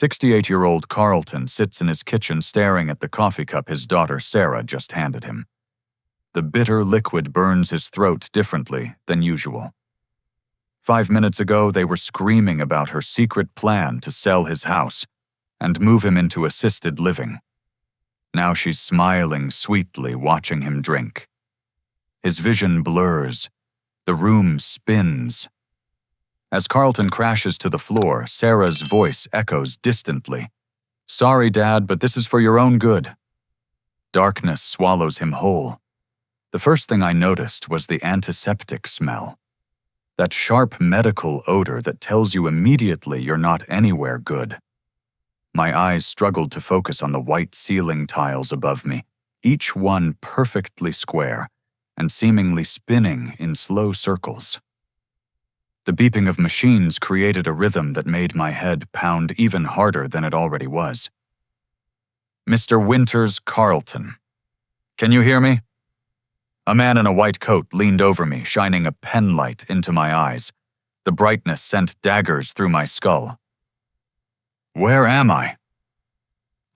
68-year-old Carlton sits in his kitchen staring at the coffee cup his daughter Sarah just handed him. The bitter liquid burns his throat differently than usual. 5 minutes ago, they were screaming about her secret plan to sell his house and move him into assisted living. Now she's smiling sweetly, watching him drink. His vision blurs. The room spins. As Carlton crashes to the floor, Sarah's voice echoes distantly. "Sorry, Dad, but this is for your own good." Darkness swallows him whole. The first thing I noticed was the antiseptic smell. That sharp medical odor that tells you immediately you're not anywhere good. My eyes struggled to focus on the white ceiling tiles above me, each one perfectly square and seemingly spinning in slow circles. The beeping of machines created a rhythm that made my head pound even harder than it already was. "Mr. Winters Carlton. Can you hear me?" A man in a white coat leaned over me, shining a penlight into my eyes. The brightness sent daggers through my skull. "Where am I?"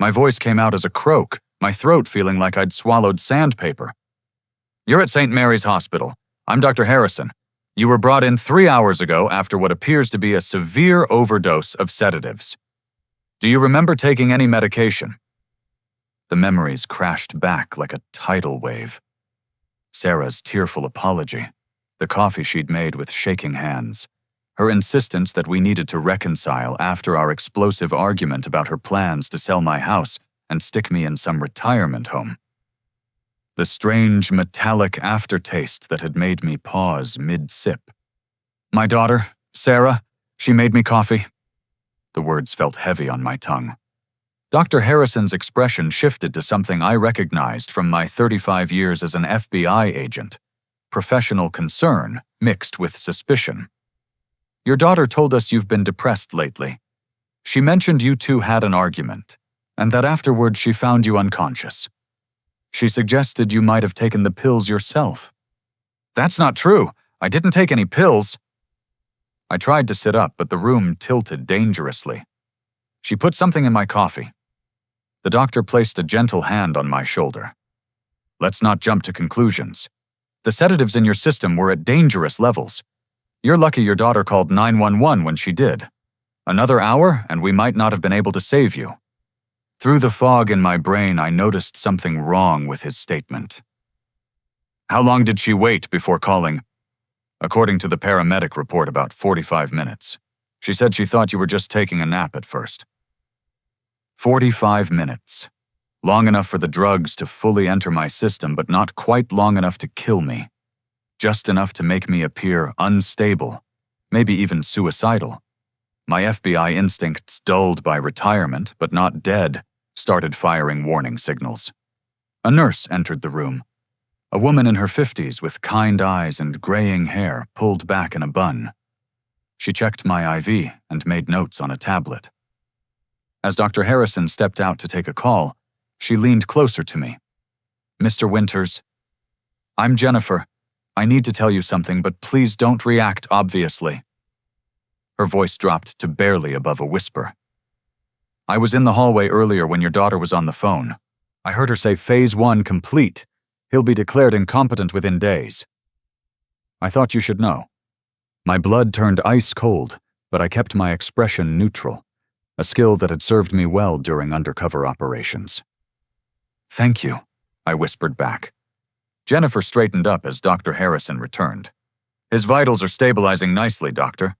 My voice came out as a croak, my throat feeling like I'd swallowed sandpaper. "You're at St. Mary's Hospital. I'm Dr. Harrison. You were brought in 3 hours ago after what appears to be a severe overdose of sedatives. Do you remember taking any medication?" The memories crashed back like a tidal wave. Sarah's tearful apology, the coffee she'd made with shaking hands, her insistence that we needed to reconcile after our explosive argument about her plans to sell my house and stick me in some retirement home. The strange metallic aftertaste that had made me pause mid-sip. "My daughter, Sarah, she made me coffee." The words felt heavy on my tongue. Dr. Harrison's expression shifted to something I recognized from my 35 years as an FBI agent, professional concern mixed with suspicion. "Your daughter told us you've been depressed lately. She mentioned you two had an argument, and that afterward she found you unconscious. She suggested you might have taken the pills yourself." "That's not true. I didn't take any pills." I tried to sit up, but the room tilted dangerously. "She put something in my coffee." The doctor placed a gentle hand on my shoulder. "Let's not jump to conclusions. The sedatives in your system were at dangerous levels. You're lucky your daughter called 911 when she did. Another hour, and we might not have been able to save you." Through the fog in my brain, I noticed something wrong with his statement. "How long did she wait before calling?" "According to the paramedic report, about 45 minutes. She said she thought you were just taking a nap at first." 45 minutes. Long enough for the drugs to fully enter my system, but not quite long enough to kill me. Just enough to make me appear unstable, maybe even suicidal. My FBI instincts, dulled by retirement but not dead, started firing warning signals. A nurse entered the room. A woman in her 50s with kind eyes and graying hair pulled back in a bun. She checked my IV and made notes on a tablet. As Dr. Harrison stepped out to take a call, she leaned closer to me. "Mr. Winters, I'm Jennifer. I need to tell you something, but please don't react obviously." Her voice dropped to barely above a whisper. "I was in the hallway earlier when your daughter was on the phone. I heard her say Phase 1 complete. He'll be declared incompetent within days." I thought you should know. My blood turned ice cold, but I kept my expression neutral, a skill that had served me well during undercover operations. "Thank you," I whispered back. Jennifer straightened up as Dr. Harrison returned. "His vitals are stabilizing nicely, Doctor."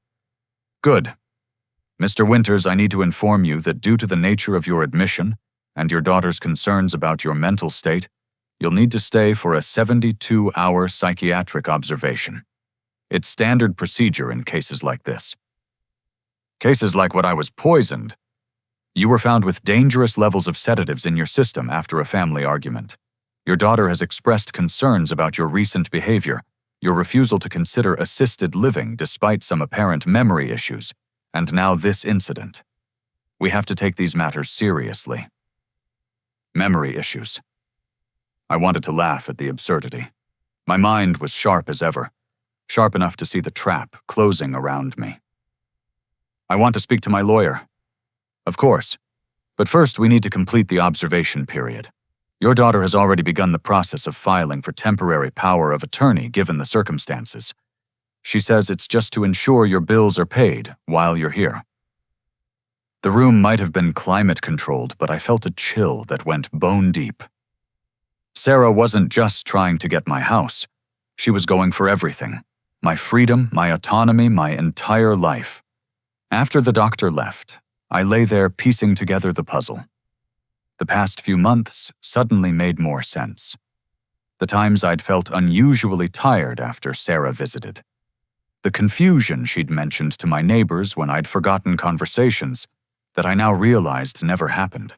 "Good. Mr. Winters, I need to inform you that due to the nature of your admission and your daughter's concerns about your mental state, you'll need to stay for a 72-hour psychiatric observation. It's standard procedure in cases like this." "Cases like what I was poisoned?" "You were found with dangerous levels of sedatives in your system after a family argument. Your daughter has expressed concerns about your recent behavior, your refusal to consider assisted living despite some apparent memory issues, and now this incident. We have to take these matters seriously." Memory issues. I wanted to laugh at the absurdity. My mind was sharp as ever, sharp enough to see the trap closing around me. "I want to speak to my lawyer." Of course. But first, we need to complete the observation period. Your daughter has already begun the process of filing for temporary power of attorney given the circumstances. She says it's just to ensure your bills are paid while you're here. The room might have been climate-controlled, but I felt a chill that went bone deep. Sarah wasn't just trying to get my house. She was going for everything. My freedom, my autonomy, my entire life. After the doctor left, I lay there piecing together the puzzle. The past few months suddenly made more sense. The times I'd felt unusually tired after Sarah visited. The confusion she'd mentioned to my neighbors when I'd forgotten conversations that I now realized never happened.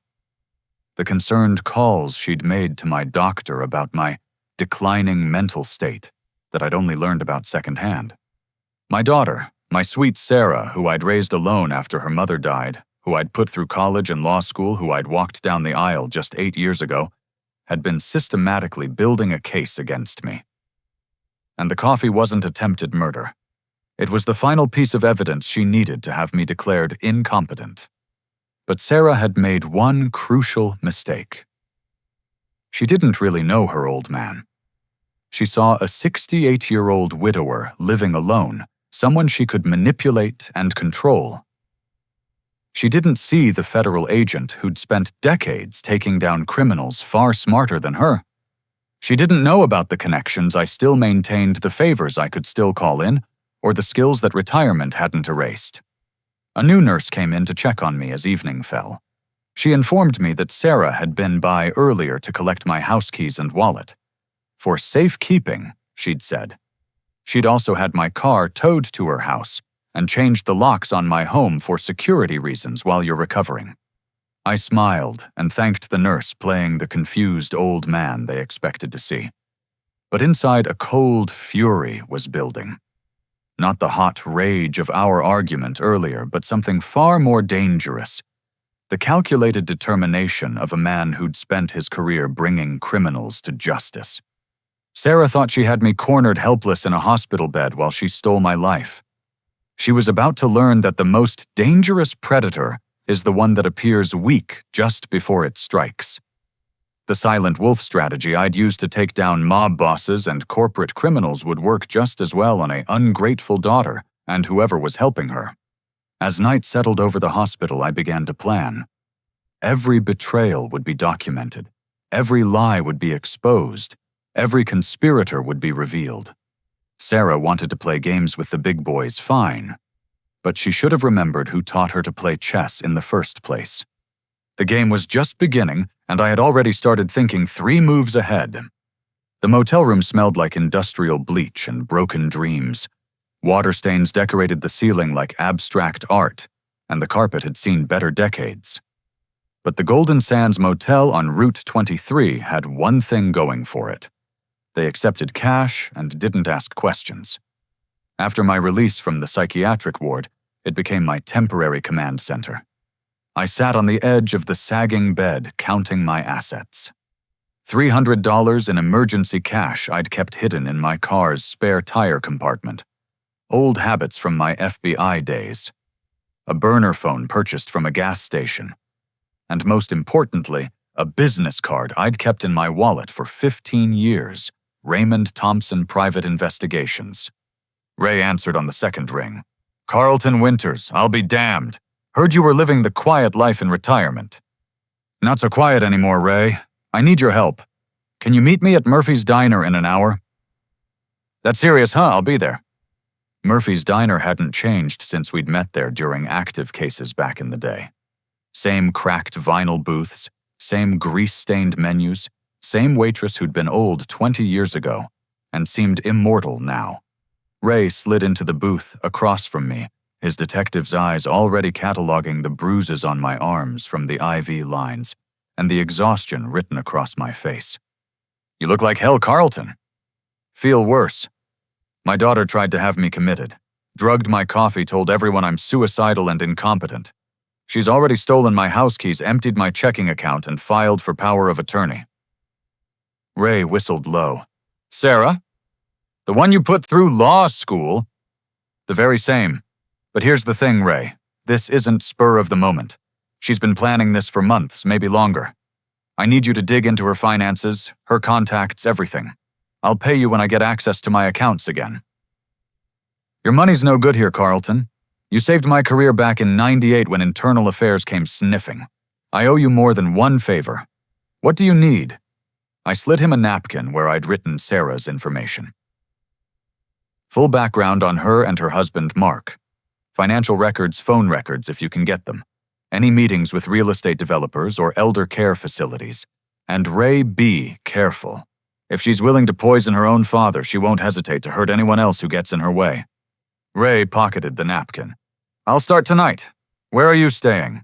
The concerned calls she'd made to my doctor about my declining mental state that I'd only learned about secondhand. My daughter, my sweet Sarah, who I'd raised alone after her mother died, who I'd put through college and law school, who I'd walked down the aisle just 8 years ago, had been systematically building a case against me. And the coffee wasn't attempted murder. It was the final piece of evidence she needed to have me declared incompetent. But Sarah had made one crucial mistake. She didn't really know her old man. She saw a 68-year-old widower living alone, someone she could manipulate and control. She didn't see the federal agent who'd spent decades taking down criminals far smarter than her. She didn't know about the connections I still maintained, the favors I could still call in, or the skills that retirement hadn't erased. A new nurse came in to check on me as evening fell. She informed me that Sarah had been by earlier to collect my house keys and wallet. For safekeeping, she'd said. She'd also had my car towed to her house and changed the locks on my home for security reasons while you're recovering. I smiled and thanked the nurse, playing the confused old man they expected to see. But inside, a cold fury was building. Not the hot rage of our argument earlier, but something far more dangerous. The calculated determination of a man who'd spent his career bringing criminals to justice. Sarah thought she had me cornered helpless in a hospital bed while she stole my life. She was about to learn that the most dangerous predator is the one that appears weak just before it strikes. The silent wolf strategy I'd used to take down mob bosses and corporate criminals would work just as well on an ungrateful daughter and whoever was helping her. As night settled over the hospital, I began to plan. Every betrayal would be documented. Every lie would be exposed. Every conspirator would be revealed. Sarah wanted to play games with the big boys, fine. But she should have remembered who taught her to play chess in the first place. The game was just beginning, and I had already started thinking 3 moves ahead. The motel room smelled like industrial bleach and broken dreams. Water stains decorated the ceiling like abstract art, and the carpet had seen better decades. But the Golden Sands Motel on Route 23 had one thing going for it. They accepted cash and didn't ask questions. After my release from the psychiatric ward, it became my temporary command center. I sat on the edge of the sagging bed, counting my assets. $300 in emergency cash I'd kept hidden in my car's spare tire compartment. Old habits from my FBI days. A burner phone purchased from a gas station. And most importantly, a business card I'd kept in my wallet for 15 years. Raymond Thompson Private Investigations. Ray answered on the second ring. Carlton Winters, I'll be damned. Heard you were living the quiet life in retirement. Not so quiet anymore, Ray. I need your help. Can you meet me at Murphy's Diner in an hour? That's serious, huh? I'll be there. Murphy's Diner hadn't changed since we'd met there during active cases back in the day. Same cracked vinyl booths, same grease-stained menus, same waitress who'd been old 20 years ago and seemed immortal now. Ray slid into the booth across from me, his detective's eyes already cataloging the bruises on my arms from the IV lines and the exhaustion written across my face. You look like hell, Carlton. Feel worse. My daughter tried to have me committed, drugged my coffee, told everyone I'm suicidal and incompetent. She's already stolen my house keys, emptied my checking account, and filed for power of attorney. Ray whistled low. Sarah? The one you put through law school? The very same. But here's the thing, Ray. This isn't spur of the moment. She's been planning this for months, maybe longer. I need you to dig into her finances, her contacts, everything. I'll pay you when I get access to my accounts again. Your money's no good here, Carlton. You saved my career back in '98 when internal affairs came sniffing. I owe you more than one favor. What do you need? I slid him a napkin where I'd written Sarah's information. Full background on her and her husband, Mark. Financial records, phone records if you can get them. Any meetings with real estate developers or elder care facilities. And Ray, be careful. If she's willing to poison her own father, she won't hesitate to hurt anyone else who gets in her way. Ray pocketed the napkin. I'll start tonight. Where are you staying?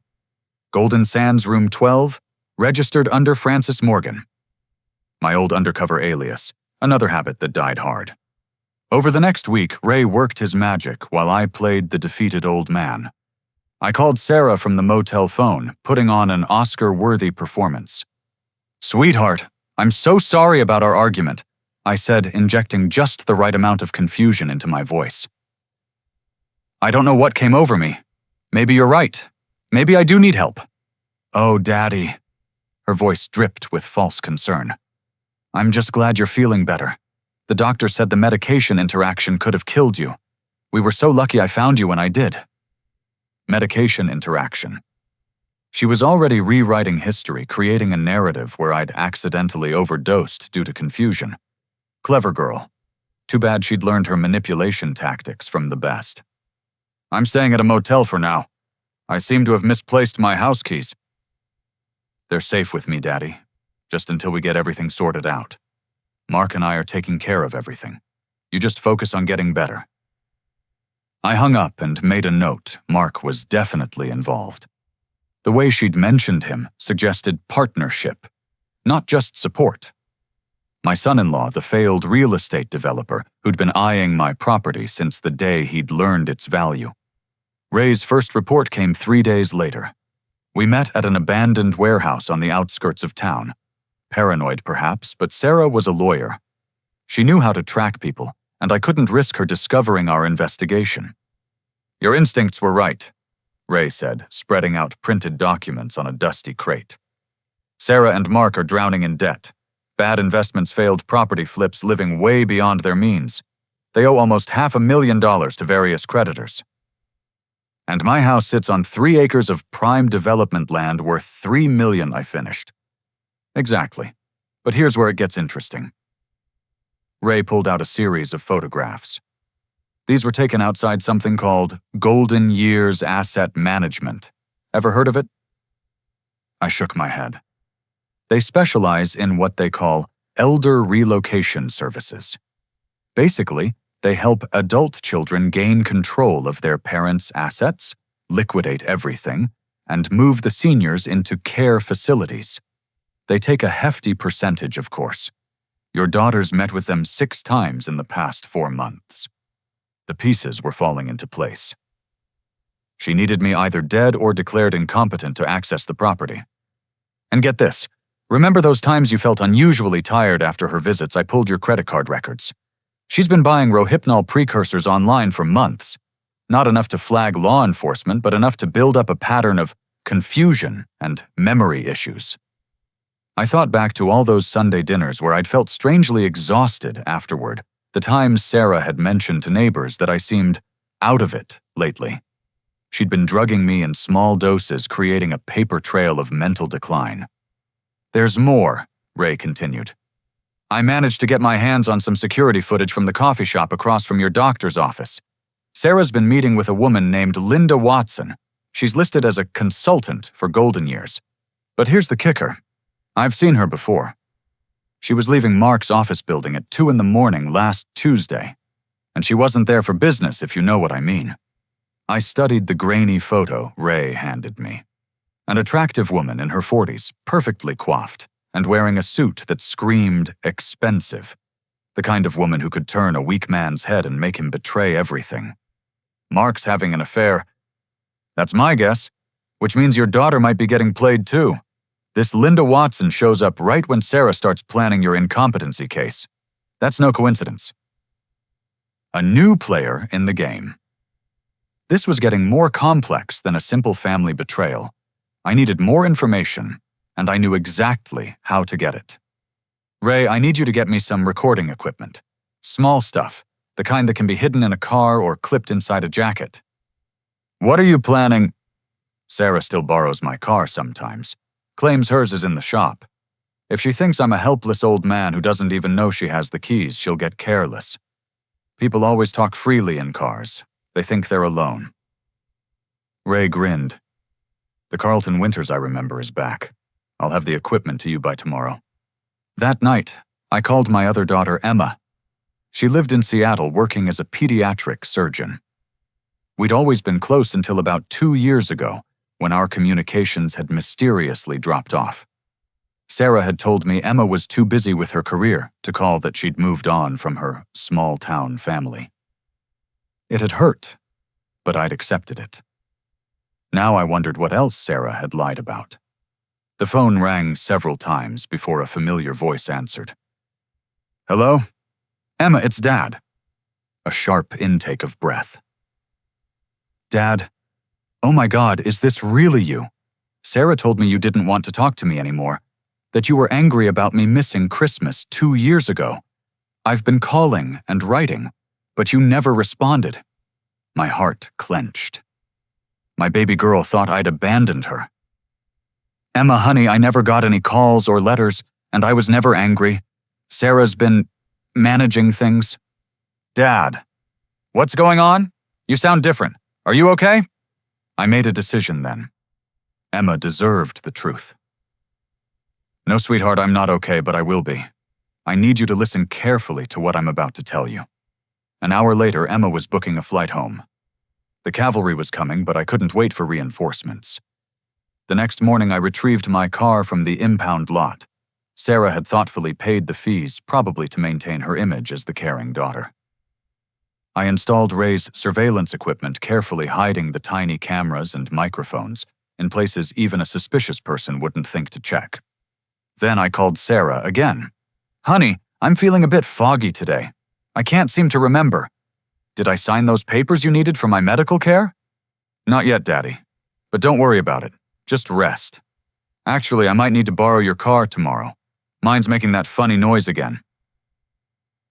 Golden Sands, room 12, registered under Francis Morgan. My old undercover alias, another habit that died hard. Over the next week, Ray worked his magic while I played the defeated old man. I called Sarah from the motel phone, putting on an Oscar-worthy performance. Sweetheart, I'm so sorry about our argument, I said, injecting just the right amount of confusion into my voice. I don't know what came over me. Maybe you're right. Maybe I do need help. Oh, Daddy. Her voice dripped with false concern. I'm just glad you're feeling better. The doctor said the medication interaction could have killed you. We were so lucky I found you when I did. Medication interaction. She was already rewriting history, creating a narrative where I'd accidentally overdosed due to confusion. Clever girl. Too bad she'd learned her manipulation tactics from the best. I'm staying at a motel for now. I seem to have misplaced my house keys. They're safe with me, Daddy, just until we get everything sorted out. Mark and I are taking care of everything. You just focus on getting better. I hung up and made a note. Mark was definitely involved. The way she'd mentioned him suggested partnership, not just support. My son-in-law, the failed real estate developer who'd been eyeing my property since the day he'd learned its value. Ray's first report came 3 days later. We met at an abandoned warehouse on the outskirts of town. Paranoid, perhaps, but Sarah was a lawyer. She knew how to track people, and I couldn't risk her discovering our investigation. Your instincts were right, Ray said, spreading out printed documents on a dusty crate. Sarah and Mark are drowning in debt. Bad investments, failed property flips, living way beyond their means. They owe almost $500,000 to various creditors. And my house sits on 3 acres of prime development land worth $3 million, I finished. Exactly. But here's where it gets interesting. Ray pulled out a series of photographs. These were taken outside something called Golden Years Asset Management. Ever heard of it? I shook my head. They specialize in what they call elder relocation services. Basically, they help adult children gain control of their parents' assets, liquidate everything, and move the seniors into care facilities. They take a hefty percentage, of course. Your daughter's met with them 6 times in the past 4 months. The pieces were falling into place. She needed me either dead or declared incompetent to access the property. And get this, remember those times you felt unusually tired after her visits? I pulled your credit card records. She's been buying Rohypnol precursors online for months. Not enough to flag law enforcement, but enough to build up a pattern of confusion and memory issues. I thought back to all those Sunday dinners where I'd felt strangely exhausted afterward, the times Sarah had mentioned to neighbors that I seemed out of it lately. She'd been drugging me in small doses, creating a paper trail of mental decline. There's more, Ray continued. I managed to get my hands on some security footage from the coffee shop across from your doctor's office. Sarah's been meeting with a woman named Linda Watson. She's listed as a consultant for Golden Years. But here's the kicker. I've seen her before. She was leaving Mark's office building at 2 a.m. last Tuesday. And she wasn't there for business, if you know what I mean. I studied the grainy photo Ray handed me. An attractive woman in her 40s, perfectly coiffed, and wearing a suit that screamed expensive. The kind of woman who could turn a weak man's head and make him betray everything. Mark's having an affair. That's my guess, which means your daughter might be getting played too. This Linda Watson shows up right when Sarah starts planning your incompetency case. That's no coincidence. A new player in the game. This was getting more complex than a simple family betrayal. I needed more information, and I knew exactly how to get it. Ray, I need you to get me some recording equipment. Small stuff, the kind that can be hidden in a car or clipped inside a jacket. What are you planning? Sarah still borrows my car sometimes, claims hers is in the shop. If she thinks I'm a helpless old man who doesn't even know she has the keys, she'll get careless. People always talk freely in cars. They think they're alone. Ray grinned. The Carlton Winters I remember is back. I'll have the equipment to you by tomorrow. That night, I called my other daughter, Emma. She lived in Seattle working as a pediatric surgeon. We'd always been close until about 2 years ago, when our communications had mysteriously dropped off. Sarah had told me Emma was too busy with her career to call that she'd moved on from her small-town family. It had hurt, but I'd accepted it. Now I wondered what else Sarah had lied about. The phone rang several times before a familiar voice answered. Hello? Emma, it's Dad. A sharp intake of breath. Dad, oh my God, is this really you? Sarah told me you didn't want to talk to me anymore, that you were angry about me missing Christmas 2 years ago. I've been calling and writing, but you never responded. My heart clenched. My baby girl thought I'd abandoned her. Emma, honey, I never got any calls or letters, and I was never angry. Sarah's been managing things. Dad, what's going on? You sound different. Are you okay? I made a decision then. Emma deserved the truth. No, sweetheart, I'm not okay, but I will be. I need you to listen carefully to what I'm about to tell you. An hour later, Emma was booking a flight home. The cavalry was coming, but I couldn't wait for reinforcements. The next morning, I retrieved my car from the impound lot. Sarah had thoughtfully paid the fees, probably to maintain her image as the caring daughter. I installed Ray's surveillance equipment, carefully hiding the tiny cameras and microphones in places even a suspicious person wouldn't think to check. Then I called Sarah again. Honey, I'm feeling a bit foggy today. I can't seem to remember. Did I sign those papers you needed for my medical care? Not yet, Daddy. But don't worry about it. Just rest. Actually, I might need to borrow your car tomorrow. Mine's making that funny noise again.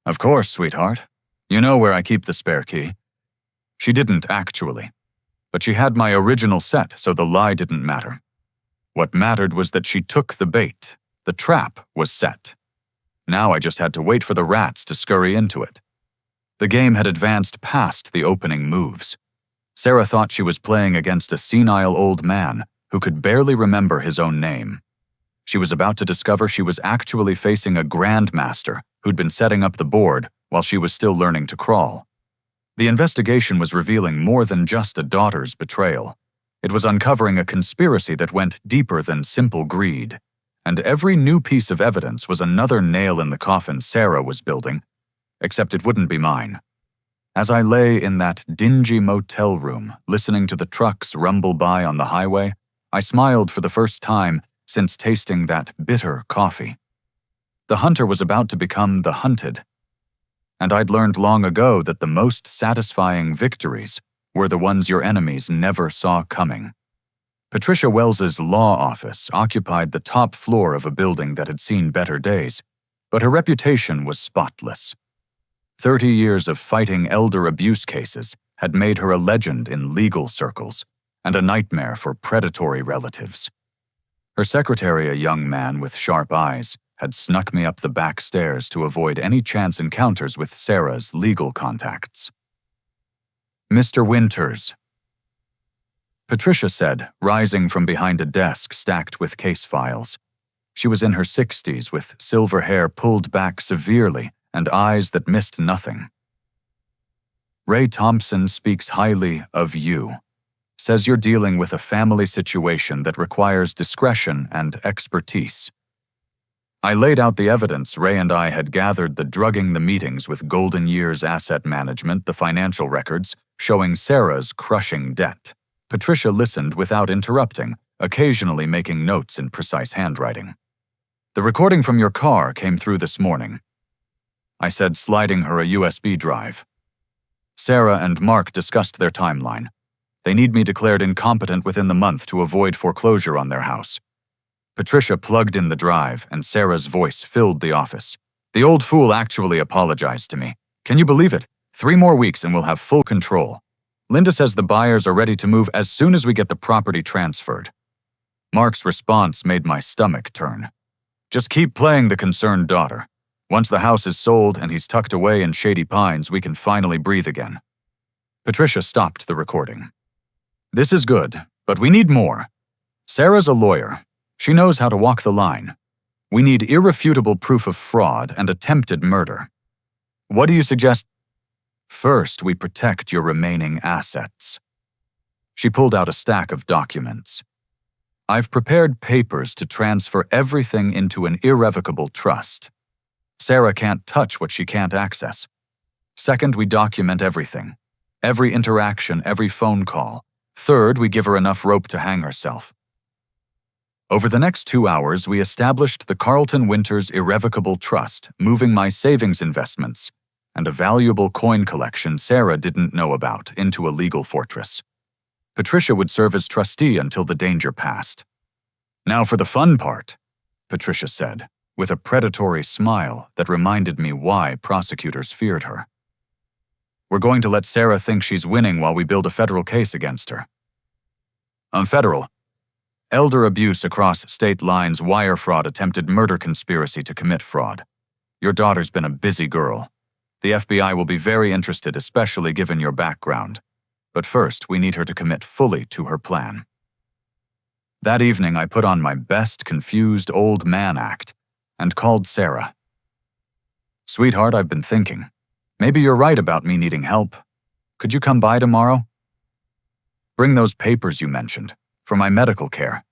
Of course, sweetheart. You know where I keep the spare key. She didn't actually. But she had my original set, so the lie didn't matter. What mattered was that she took the bait. The trap was set. Now I just had to wait for the rats to scurry into it. The game had advanced past the opening moves. Sarah thought she was playing against a senile old man who could barely remember his own name. She was about to discover she was actually facing a grandmaster who'd been setting up the board while she was still learning to crawl. The investigation was revealing more than just a daughter's betrayal. It was uncovering a conspiracy that went deeper than simple greed. And every new piece of evidence was another nail in the coffin Sarah was building, except it wouldn't be mine. As I lay in that dingy motel room, listening to the trucks rumble by on the highway, I smiled for the first time since tasting that bitter coffee. The hunter was about to become the hunted. And I'd learned long ago that the most satisfying victories were the ones your enemies never saw coming. Patricia Wells's law office occupied the top floor of a building that had seen better days, but her reputation was spotless. 30 years of fighting elder abuse cases had made her a legend in legal circles and a nightmare for predatory relatives. Her secretary, a young man with sharp eyes, had snuck me up the back stairs to avoid any chance encounters with Sarah's legal contacts. Mr. Winters, Patricia said, rising from behind a desk stacked with case files. She was in her 60s with silver hair pulled back severely and eyes that missed nothing. Ray Thompson speaks highly of you, says you're dealing with a family situation that requires discretion and expertise. I laid out the evidence Ray and I had gathered, the drugging the meetings with Golden Years Asset Management, the financial records showing Sarah's crushing debt. Patricia listened without interrupting, occasionally making notes in precise handwriting. The recording from your car came through this morning, I said, sliding her a USB drive. Sarah and Mark discussed their timeline. They need me declared incompetent within the month to avoid foreclosure on their house. Patricia plugged in the drive, and Sarah's voice filled the office. The old fool actually apologized to me. Can you believe it? 3 more weeks and we'll have full control. Linda says the buyers are ready to move as soon as we get the property transferred. Mark's response made my stomach turn. Just keep playing the concerned daughter. Once the house is sold and he's tucked away in Shady Pines, we can finally breathe again. Patricia stopped the recording. This is good, but we need more. Sarah's a lawyer. She knows how to walk the line. We need irrefutable proof of fraud and attempted murder. What do you suggest? First, we protect your remaining assets. She pulled out a stack of documents. I've prepared papers to transfer everything into an irrevocable trust. Sarah can't touch what she can't access. Second, we document everything. Every interaction, every phone call. Third, we give her enough rope to hang herself. Over the next 2 hours, we established the Carlton Winters Irrevocable Trust, moving my savings investments and a valuable coin collection Sarah didn't know about into a legal fortress. Patricia would serve as trustee until the danger passed. Now for the fun part, Patricia said, with a predatory smile that reminded me why prosecutors feared her. We're going to let Sarah think she's winning while we build a federal case against her. Federal. Elder abuse across state lines, wire fraud, attempted murder conspiracy to commit fraud. Your daughter's been a busy girl. The FBI will be very interested, especially given your background. But first, we need her to commit fully to her plan. That evening, I put on my best confused old man act and called Sarah. Sweetheart, I've been thinking. Maybe you're right about me needing help. Could you come by tomorrow? Bring those papers you mentioned, for my medical care.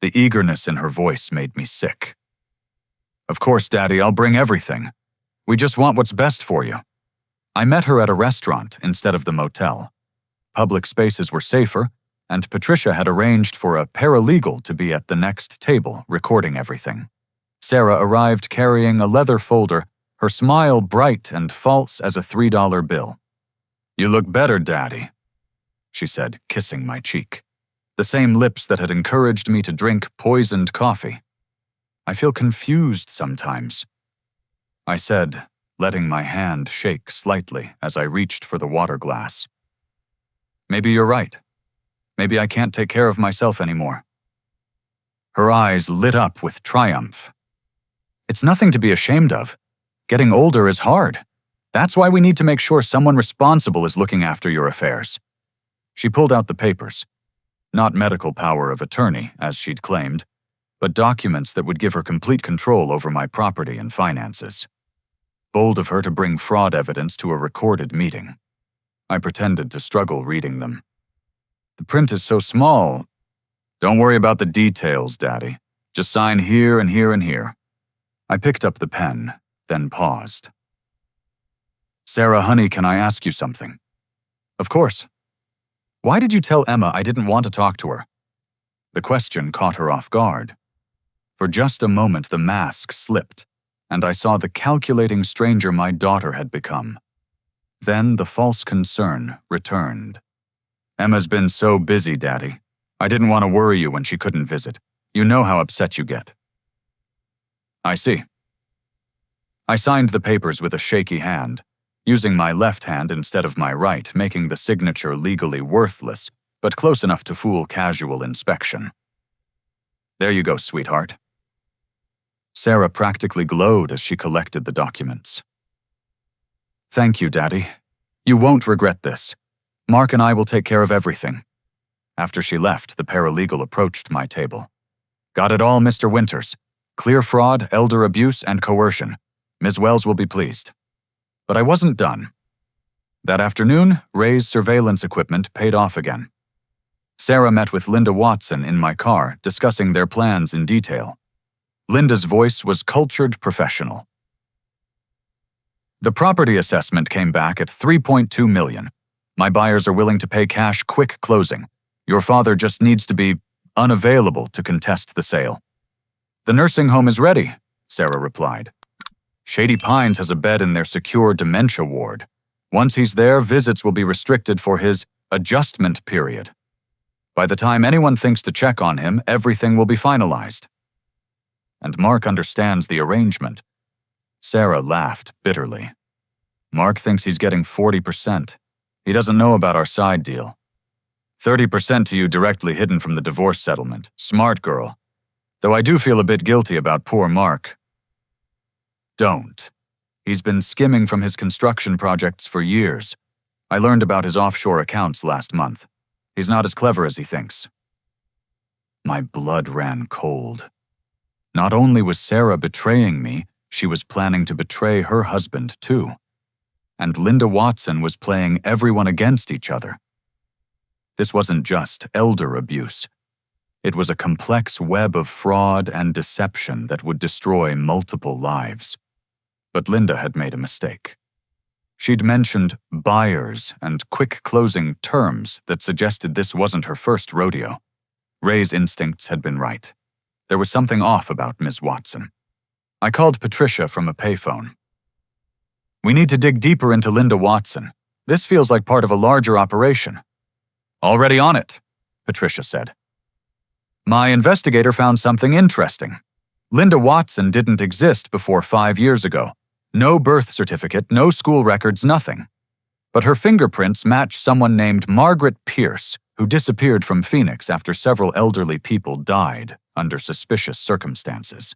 The eagerness in her voice made me sick. Of course, Daddy, I'll bring everything. We just want what's best for you. I met her at a restaurant instead of the motel. Public spaces were safer, and Patricia had arranged for a paralegal to be at the next table recording everything. Sarah arrived carrying a leather folder, her smile bright and false as a $3 bill. You look better, Daddy, she said, kissing my cheek. The same lips that had encouraged me to drink poisoned coffee. I feel confused sometimes, I said, letting my hand shake slightly as I reached for the water glass. Maybe you're right. Maybe I can't take care of myself anymore. Her eyes lit up with triumph. It's nothing to be ashamed of. Getting older is hard. That's why we need to make sure someone responsible is looking after your affairs. She pulled out the papers. Not medical power of attorney, as she'd claimed, but documents that would give her complete control over my property and finances. Bold of her to bring fraud evidence to a recorded meeting. I pretended to struggle reading them. The print is so small. Don't worry about the details, Daddy. Just sign here and here and here. I picked up the pen, then paused. Sarah, honey, can I ask you something? Of course. Why did you tell Emma I didn't want to talk to her? The question caught her off guard. For just a moment, the mask slipped, and I saw the calculating stranger my daughter had become. Then the false concern returned. Emma's been so busy, Daddy. I didn't want to worry you when she couldn't visit. You know how upset you get. I see. I signed the papers with a shaky hand, using my left hand instead of my right, making the signature legally worthless, but close enough to fool casual inspection. There you go, sweetheart. Sarah practically glowed as she collected the documents. Thank you, Daddy. You won't regret this. Mark and I will take care of everything. After she left, the paralegal approached my table. Got it all, Mr. Winters. Clear fraud, elder abuse, and coercion. Ms. Wells will be pleased. But I wasn't done. That afternoon, Ray's surveillance equipment paid off again. Sarah met with Linda Watson in my car, discussing their plans in detail. Linda's voice was cultured professional. The property assessment came back at $3.2 million. My buyers are willing to pay cash, quick closing. Your father just needs to be unavailable to contest the sale. The nursing home is ready, Sarah replied. Shady Pines has a bed in their secure dementia ward. Once he's there, visits will be restricted for his adjustment period. By the time anyone thinks to check on him, everything will be finalized. And Mark understands the arrangement. Sarah laughed bitterly. Mark thinks he's getting 40%. He doesn't know about our side deal. 30% to you directly hidden from the divorce settlement. Smart girl. Though I do feel a bit guilty about poor Mark. Don't. He's been skimming from his construction projects for years. I learned about his offshore accounts last month. He's not as clever as he thinks. My blood ran cold. Not only was Sarah betraying me, she was planning to betray her husband too. And Linda Watson was playing everyone against each other. This wasn't just elder abuse. It was a complex web of fraud and deception that would destroy multiple lives. But Linda had made a mistake. She'd mentioned buyers and quick closing terms that suggested this wasn't her first rodeo. Ray's instincts had been right. There was something off about Ms. Watson. I called Patricia from a payphone. We need to dig deeper into Linda Watson. This feels like part of a larger operation. Already on it, Patricia said. My investigator found something interesting. Linda Watson didn't exist before 5 years ago. No birth certificate, no school records, nothing. But her fingerprints match someone named Margaret Pierce, who disappeared from Phoenix after several elderly people died under suspicious circumstances.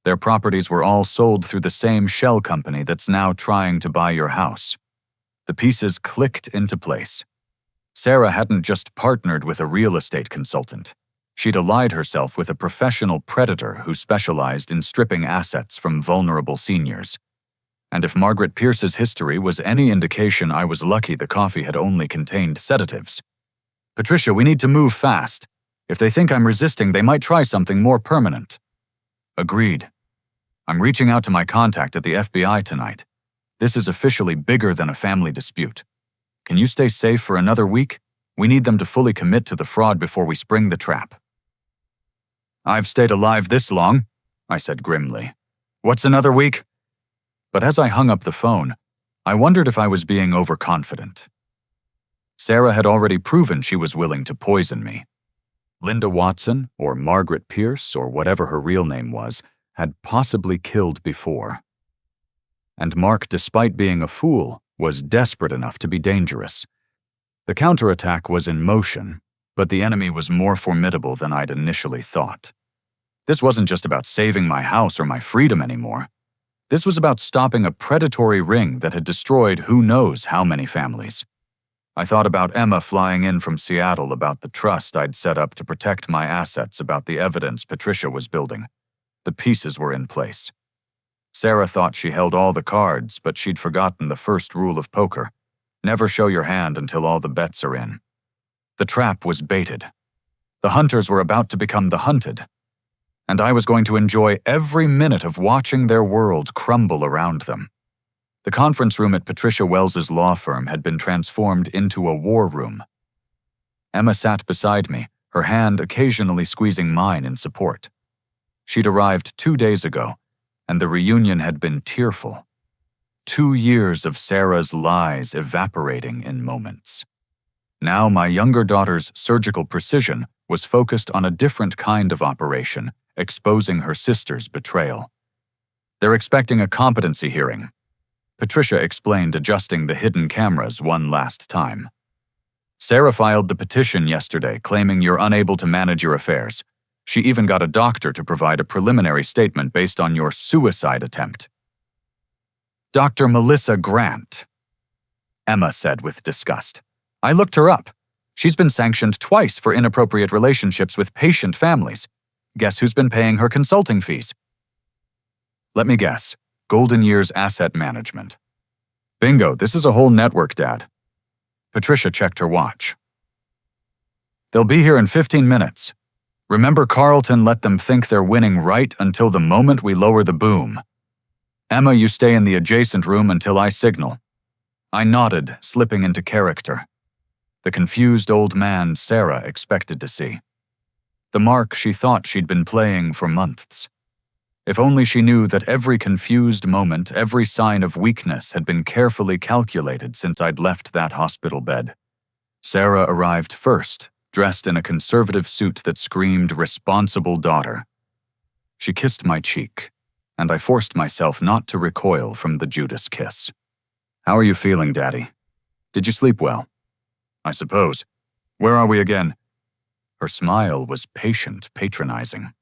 Their properties were all sold through the same shell company that's now trying to buy your house. The pieces clicked into place. Sarah hadn't just partnered with a real estate consultant. She'd allied herself with a professional predator who specialized in stripping assets from vulnerable seniors. And if Margaret Pierce's history was any indication, I was lucky the coffee had only contained sedatives. Patricia, we need to move fast. If they think I'm resisting, they might try something more permanent. Agreed. I'm reaching out to my contact at the FBI tonight. This is officially bigger than a family dispute. Can you stay safe for another week? We need them to fully commit to the fraud before we spring the trap. I've stayed alive this long, I said grimly. What's another week? But as I hung up the phone, I wondered if I was being overconfident. Sarah had already proven she was willing to poison me. Linda Watson, or Margaret Pierce, or whatever her real name was, had possibly killed before. And Mark, despite being a fool, was desperate enough to be dangerous. The counterattack was in motion, but the enemy was more formidable than I'd initially thought. This wasn't just about saving my house or my freedom anymore. This was about stopping a predatory ring that had destroyed who knows how many families. I thought about Emma flying in from Seattle, about the trust I'd set up to protect my assets, about the evidence Patricia was building. The pieces were in place. Sarah thought she held all the cards, but she'd forgotten the first rule of poker. Never show your hand until all the bets are in. The trap was baited. The hunters were about to become the hunted. And I was going to enjoy every minute of watching their world crumble around them. The conference room at Patricia Wells's law firm had been transformed into a war room. Emma sat beside me, her hand occasionally squeezing mine in support. She'd arrived 2 days ago, and the reunion had been tearful. 2 years of Sarah's lies evaporating in moments. Now my younger daughter's surgical precision was focused on a different kind of operation, exposing her sister's betrayal. They're expecting a competency hearing. Patricia explained, adjusting the hidden cameras one last time. Sarah filed the petition yesterday, claiming you're unable to manage your affairs. She even got a doctor to provide a preliminary statement based on your suicide attempt. Dr. Melissa Grant, Emma said with disgust. I looked her up. She's been sanctioned twice for inappropriate relationships with patient families. Guess who's been paying her consulting fees? Let me guess. Golden Years Asset Management. Bingo, this is a whole network, Dad. Patricia checked her watch. They'll be here in 15 minutes. Remember, Carlton let them think they're winning right until the moment we lower the boom. Emma, you stay in the adjacent room until I signal. I nodded, slipping into character. The confused old man Sarah expected to see. The Mark she thought she'd been playing for months. If only she knew that every confused moment, every sign of weakness had been carefully calculated since I'd left that hospital bed. Sarah arrived first, dressed in a conservative suit that screamed responsible daughter. She kissed my cheek, and I forced myself not to recoil from the Judas kiss. "How are you feeling, Daddy? Did you sleep well?" "I suppose. Where are we again?" Her smile was patient, patronizing.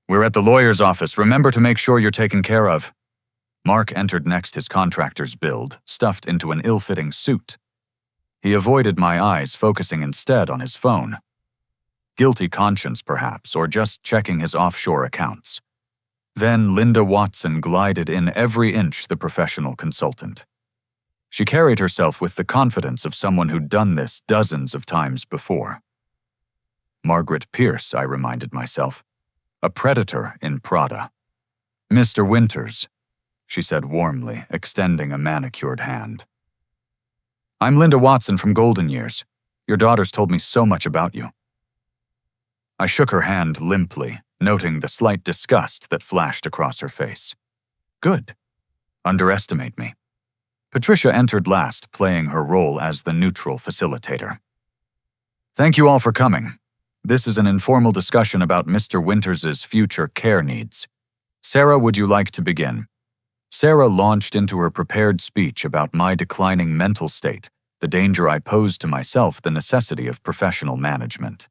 "We're at the lawyer's office. Remember to make sure you're taken care of." Mark entered next his contractor's build, stuffed into an ill-fitting suit. He avoided my eyes, focusing instead on his phone. Guilty conscience, perhaps, or just checking his offshore accounts. Then Linda Watson glided in every inch the professional consultant. She carried herself with the confidence of someone who'd done this dozens of times before. Margaret Pierce, I reminded myself. A predator in Prada. "Mr. Winters," she said warmly, extending a manicured hand. "I'm Linda Watson from Golden Years. Your daughter's told me so much about you." I shook her hand limply, noting the slight disgust that flashed across her face. Good. Underestimate me. Patricia entered last, playing her role as the neutral facilitator. "Thank you all for coming. This is an informal discussion about Mr. Winters' future care needs. Sarah, would you like to begin?" Sarah launched into her prepared speech about my declining mental state, the danger I posed to myself, the necessity of professional management.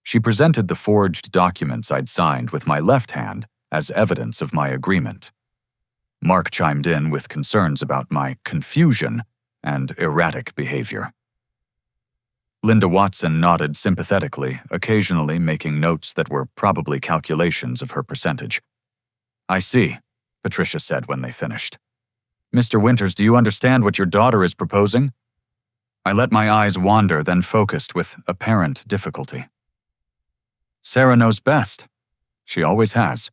She presented the forged documents I'd signed with my left hand as evidence of my agreement. Mark chimed in with concerns about my confusion and erratic behavior. Linda Watson nodded sympathetically, occasionally making notes that were probably calculations of her percentage. "I see," Patricia said when they finished. "Mr. Winters, do you understand what your daughter is proposing?" I let my eyes wander, then focused with apparent difficulty. "Sarah knows best. She always has."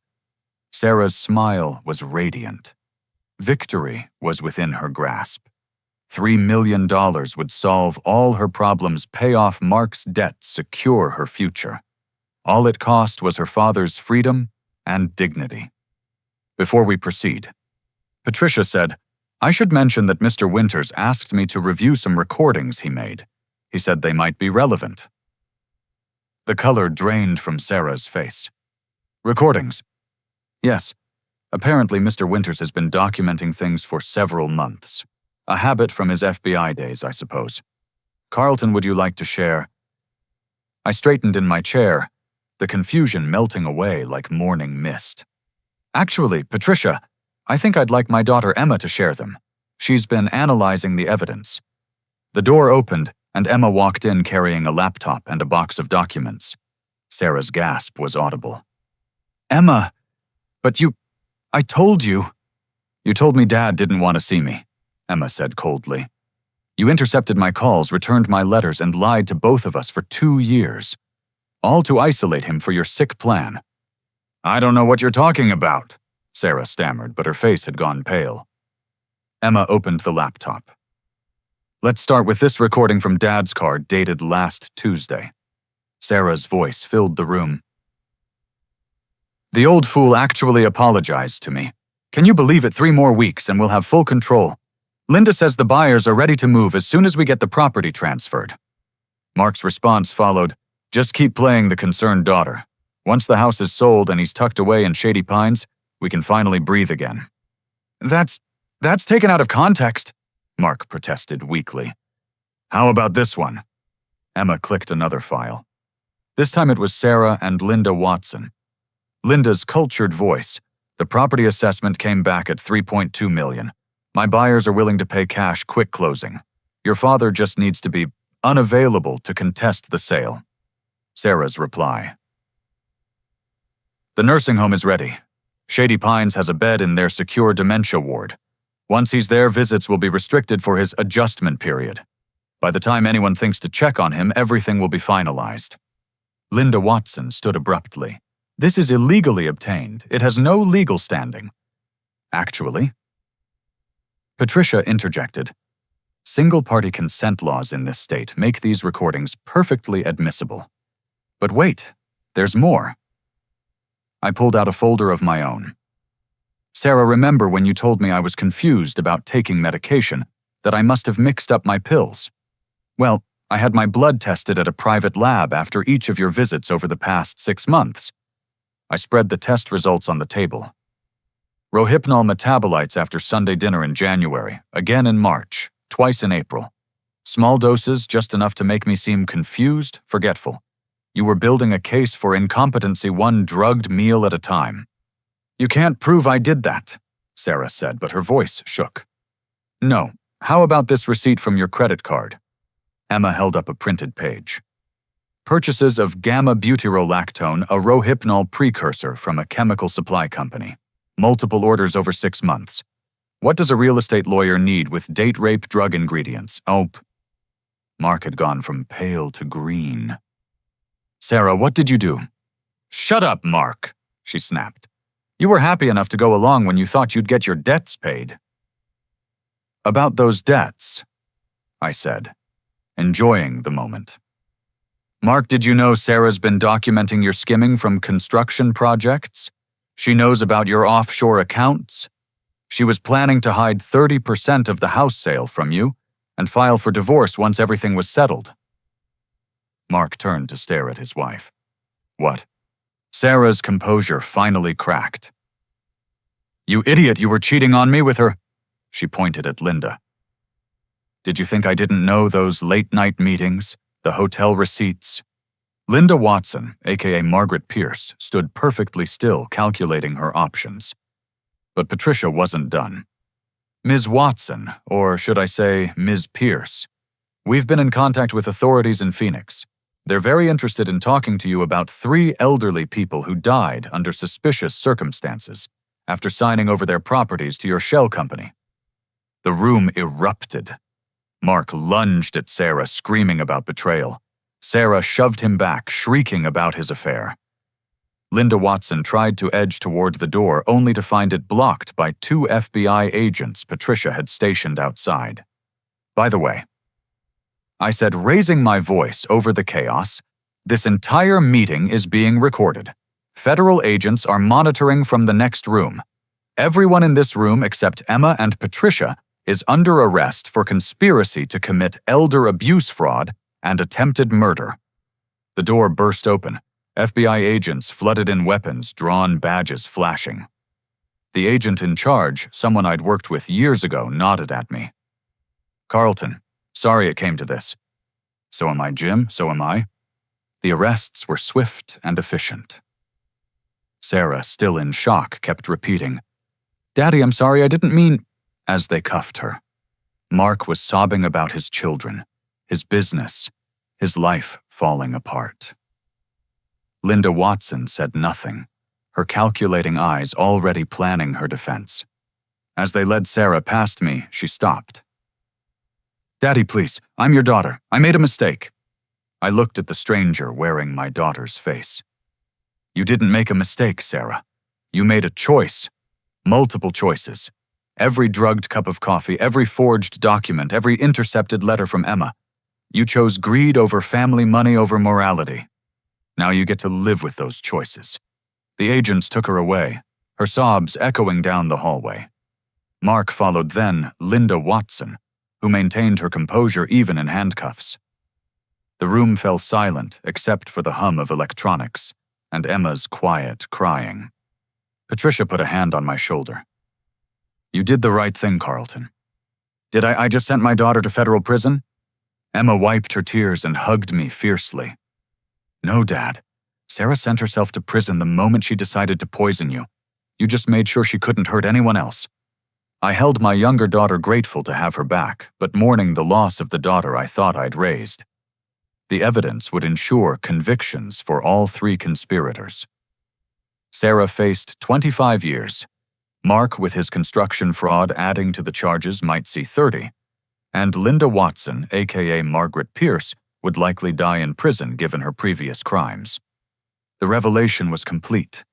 Sarah's smile was radiant. Victory was within her grasp. $3 million would solve all her problems, pay off Mark's debts, secure her future. All it cost was her father's freedom and dignity. Before we proceed, Patricia said, "I should mention that Mr. Winters asked me to review some recordings he made. He said they might be relevant." The color drained from Sarah's face. "Recordings?" "Yes. Apparently Mr. Winters has been documenting things for several months. A habit from his FBI days, I suppose. Carlton, would you like to share?" I straightened in my chair, the confusion melting away like morning mist. "Actually, Patricia, I think I'd like my daughter Emma to share them. She's been analyzing the evidence." The door opened, and Emma walked in carrying a laptop and a box of documents. Sarah's gasp was audible. "Emma, but I told you." "You told me Dad didn't want to see me," Emma said coldly. "You intercepted my calls, returned my letters, and lied to both of us for 2 years. All to isolate him for your sick plan." "I don't know what you're talking about," Sarah stammered, but her face had gone pale. Emma opened the laptop. "Let's start with this recording from Dad's car dated last Tuesday." Sarah's voice filled the room. "The old fool actually apologized to me. Can you believe it? 3 more weeks and we'll have full control. Linda says the buyers are ready to move as soon as we get the property transferred." Mark's response followed, "Just keep playing the concerned daughter. Once the house is sold and he's tucked away in Shady Pines, we can finally breathe again." That's taken out of context," Mark protested weakly. "How about this one?" Emma clicked another file. This time it was Sarah and Linda Watson. Linda's cultured voice. "The property assessment came back at $3.2 million. My buyers are willing to pay cash, quick closing. Your father just needs to be unavailable to contest the sale." Sarah's reply. "The nursing home is ready. Shady Pines has a bed in their secure dementia ward. Once he's there, visits will be restricted for his adjustment period. By the time anyone thinks to check on him, everything will be finalized." Linda Watson stood abruptly. "This is illegally obtained. It has no legal standing." "Actually?" Patricia interjected. "Single-party consent laws in this state make these recordings perfectly admissible. But wait, there's more." I pulled out a folder of my own. Sarah, remember when you told me I was confused about taking medication, that I must have mixed up my pills? Well, I had my blood tested at a private lab after each of your visits over the past 6 months. I spread the test results on the table. Rohypnol metabolites after Sunday dinner in January, again in March, twice in April. Small doses, just enough to make me seem confused, forgetful. You were building a case for incompetency one drugged meal at a time. You can't prove I did that, Sarah said, but her voice shook. No, how about this receipt from your credit card? Emma held up a printed page. Purchases of gamma-butyrolactone, a rohypnol precursor from a chemical supply company. Multiple orders over 6 months. What does a real estate lawyer need with date rape drug ingredients? Oh, Mark had gone from pale to green. Sarah, what did you do? Shut up, Mark, she snapped. You were happy enough to go along when you thought you'd get your debts paid. About those debts, I said, enjoying the moment. Mark, did you know Sarah's been documenting your skimming from construction projects? She knows about your offshore accounts. She was planning to hide 30% of the house sale from you and file for divorce once everything was settled. Mark turned to stare at his wife. What? Sarah's composure finally cracked. You idiot, you were cheating on me with her. She pointed at Linda. Did you think I didn't know those late-night meetings, the hotel receipts? Linda Watson, aka Margaret Pierce, stood perfectly still calculating her options. But Patricia wasn't done. Ms. Watson, or should I say Ms. Pierce, we've been in contact with authorities in Phoenix. They're very interested in talking to you about 3 elderly people who died under suspicious circumstances after signing over their properties to your shell company. The room erupted. Mark lunged at Sarah, screaming about betrayal. Sarah shoved him back, shrieking about his affair. Linda Watson tried to edge toward the door, only to find it blocked by 2 FBI agents Patricia had stationed outside. By the way, I said, raising my voice over the chaos, this entire meeting is being recorded. Federal agents are monitoring from the next room. Everyone in this room except Emma and Patricia is under arrest for conspiracy to commit elder abuse fraud and attempted murder. The door burst open. FBI agents flooded in weapons, drawn badges flashing. The agent in charge, someone I'd worked with years ago, nodded at me. Carlton, sorry it came to this. So am I, Jim, so am I. The arrests were swift and efficient. Sarah, still in shock, kept repeating, Daddy, I'm sorry, I didn't mean, as they cuffed her. Mark was sobbing about his children, his business, his life falling apart. Linda Watson said nothing, her calculating eyes already planning her defense. As they led Sarah past me, she stopped. Daddy, please, I'm your daughter. I made a mistake. I looked at the stranger wearing my daughter's face. You didn't make a mistake, Sarah. You made a choice. Multiple choices. Every drugged cup of coffee, every forged document, every intercepted letter from Emma. You chose greed over family, money over morality. Now you get to live with those choices. The agents took her away, her sobs echoing down the hallway. Mark followed then Linda Watson, who maintained her composure even in handcuffs. The room fell silent except for the hum of electronics and Emma's quiet crying. Patricia put a hand on my shoulder. You did the right thing, Carlton. Did I just sent my daughter to federal prison? Emma wiped her tears and hugged me fiercely. No, Dad. Sarah sent herself to prison the moment she decided to poison you. You just made sure she couldn't hurt anyone else. I held my younger daughter grateful to have her back, but mourning the loss of the daughter I thought I'd raised. The evidence would ensure convictions for all 3 conspirators. Sarah faced 25 years. Mark, with his construction fraud adding to the charges, might see 30. And Linda Watson, aka Margaret Pierce, would likely die in prison given her previous crimes. The revelation was complete.